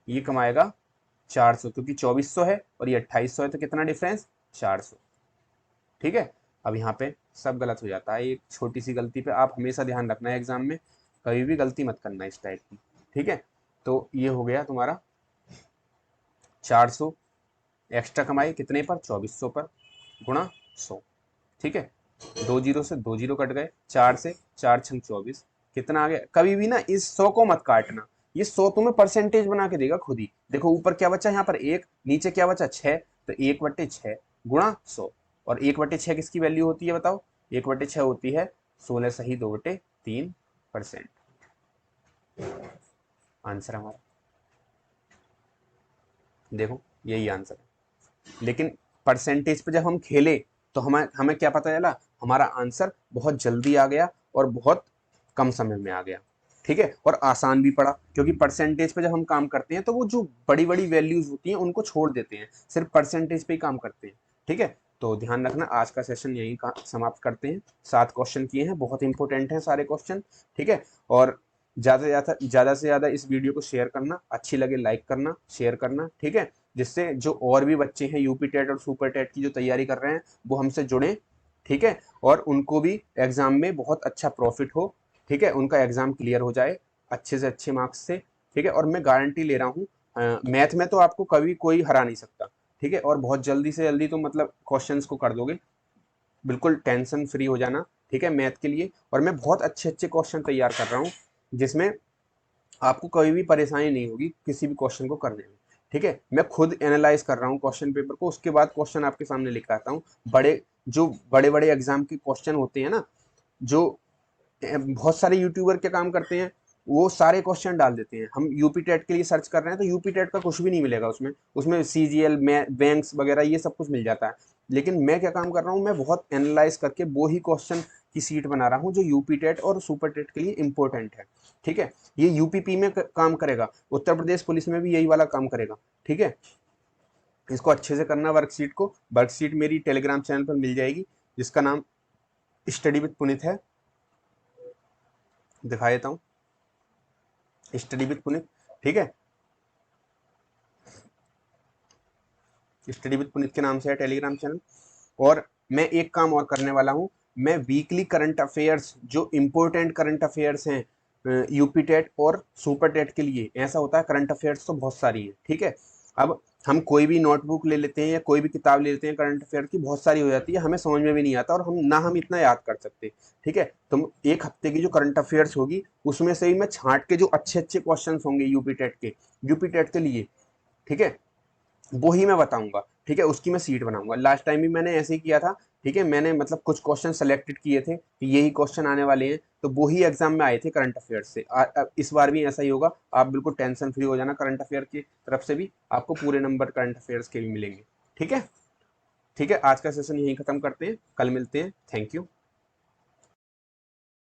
ये कमाएगा 400, क्योंकि 2400 है और ये 2800 है, तो कितना डिफरेंस? 400। ठीक है, अब यहाँ पे सब गलत हो जाता है। एक छोटी सी गलती पे आप हमेशा ध्यान रखना है, एग्जाम में कभी भी गलती मत करना इस टाइप की। ठीक है, तो ये हो गया तुम्हारा 400 एक्स्ट्रा कमाई कितने पर? 2400 पर, गुणा 100। ठीक है, 2 जीरो से 2 जीरो कट गए, 4 से 4 छंग 24। कितना आ गया? कभी भी ना इस 100 को मत काटना, ये 100 तुम्हें परसेंटेज बना के देगा खुद ही। देखो ऊपर क्या बचा यहाँ पर? 1, नीचे क्या बचा? 6, तो 1/6 गुणा 100। और 1/6 किसकी वैल्यू होती है बताओ? 1/6 होती है 16 सही 2/3%। आंसर हमारा, देखो यही आंसर है। लेकिन परसेंटेज पे जब हम खेले तो हमें हमें क्या पता चला? हमारा आंसर बहुत जल्दी आ गया और बहुत कम समय में आ गया। ठीक है, और आसान भी पड़ा, क्योंकि परसेंटेज पे जब हम काम करते हैं तो वो जो बड़ी बड़ी वैल्यूज होती हैं उनको छोड़ देते हैं, सिर्फ परसेंटेज पे ही काम करते हैं। ठीक है, तो ध्यान रखना। आज का सेशन यहीं समाप्त करते हैं। 7 क्वेश्चन किए हैं, बहुत इंपॉर्टेंट हैं सारे क्वेश्चन। ठीक है, और ज़्यादा से ज़्यादा इस वीडियो को शेयर करना, अच्छी लगे लाइक करना, शेयर करना। ठीक है, जिससे जो और भी बच्चे हैं यूपी टेट और सुपर टेट की जो तैयारी कर रहे हैं वो हमसे जुड़ें। ठीक है, और उनको भी एग्जाम में बहुत अच्छा प्रॉफिट हो। ठीक है, उनका एग्जाम क्लियर हो जाए अच्छे से अच्छे मार्क्स से। ठीक है, और मैं गारंटी ले रहा हूँ मैथ में तो आपको कभी कोई हरा नहीं सकता। ठीक है, और बहुत जल्दी से जल्दी तो मतलब क्वेश्चंस को कर दोगे, बिल्कुल टेंशन फ्री हो जाना। ठीक है, मैथ के लिए। और मैं बहुत अच्छे अच्छे क्वेश्चन तैयार कर रहा हूँ जिसमें आपको कभी भी परेशानी नहीं होगी किसी भी क्वेश्चन को करने में। ठीक है, मैं खुद एनालाइज कर रहा हूँ क्वेश्चन पेपर को, उसके बाद क्वेश्चन आपके सामने लेकर आता हूँ। जो बड़े बड़े एग्जाम के क्वेश्चन होते हैं ना, जो बहुत सारे यूट्यूबर क्या काम करते हैं, वो सारे क्वेश्चन डाल देते हैं। हम यूपी टेट के लिए सर्च कर रहे हैं तो यूपी टेट का कुछ भी नहीं मिलेगा उसमें, उसमें सीजीएल बैंक्स वगैरह ये सब कुछ मिल जाता है। लेकिन मैं क्या काम कर रहा हूँ, मैं बहुत एनालाइज करके वो ही क्वेश्चन की सीट बना रहा हूँ जो यूपी टेट और सुपर टेट के लिए इंपॉर्टेंट है। ठीक है, ये यूपीपी में काम करेगा, उत्तर प्रदेश पुलिस में भी यही वाला काम करेगा। ठीक है, इसको अच्छे से करना। वर्कशीट को, वर्कशीट मेरी टेलीग्राम चैनल पर मिल जाएगी जिसका नाम स्टडी विद पुनित है। दिखा देता हूँ, स्टडी विद पुनित। ठीक है, स्टडी विद पुनित के नाम से है टेलीग्राम चैनल। और मैं एक काम और करने वाला हूँ, मैं वीकली करंट अफेयर्स, जो इम्पोर्टेंट करंट अफेयर्स हैं यूपी टेट और सुपर टेट के लिए, ऐसा होता है करंट अफेयर्स तो बहुत सारी है। ठीक है, अब हम कोई भी नोटबुक ले लेते हैं या कोई भी किताब ले लेते हैं, करंट अफेयर की बहुत सारी हो जाती है, हमें समझ में भी नहीं आता और हम इतना याद कर सकते। ठीक है, तो एक हफ्ते की जो करंट अफेयर्स होगी उसमें से ही मैं छांट के जो अच्छे अच्छे क्वेश्चन होंगे यूपी टेट के लिए, ठीक है, वो ही मैं बताऊंगा। ठीक है, उसकी मैं सीट बनाऊंगा। लास्ट टाइम भी मैंने ऐसे ही किया था। ठीक है, मैंने मतलब कुछ क्वेश्चन सेलेक्टेड किए थे कि यही क्वेश्चन आने वाले हैं, तो वो ही एग्जाम में आए थे करंट अफेयर से। इस बार भी ऐसा ही होगा। आप बिल्कुल टेंशन फ्री हो जाना, करंट अफेयर की तरफ से भी आपको पूरे नंबर करंट अफेयर्स के भी मिलेंगे। ठीक है, ठीक है, आज का सेशन यहीं खत्म करते हैं, कल मिलते हैं। Thank you.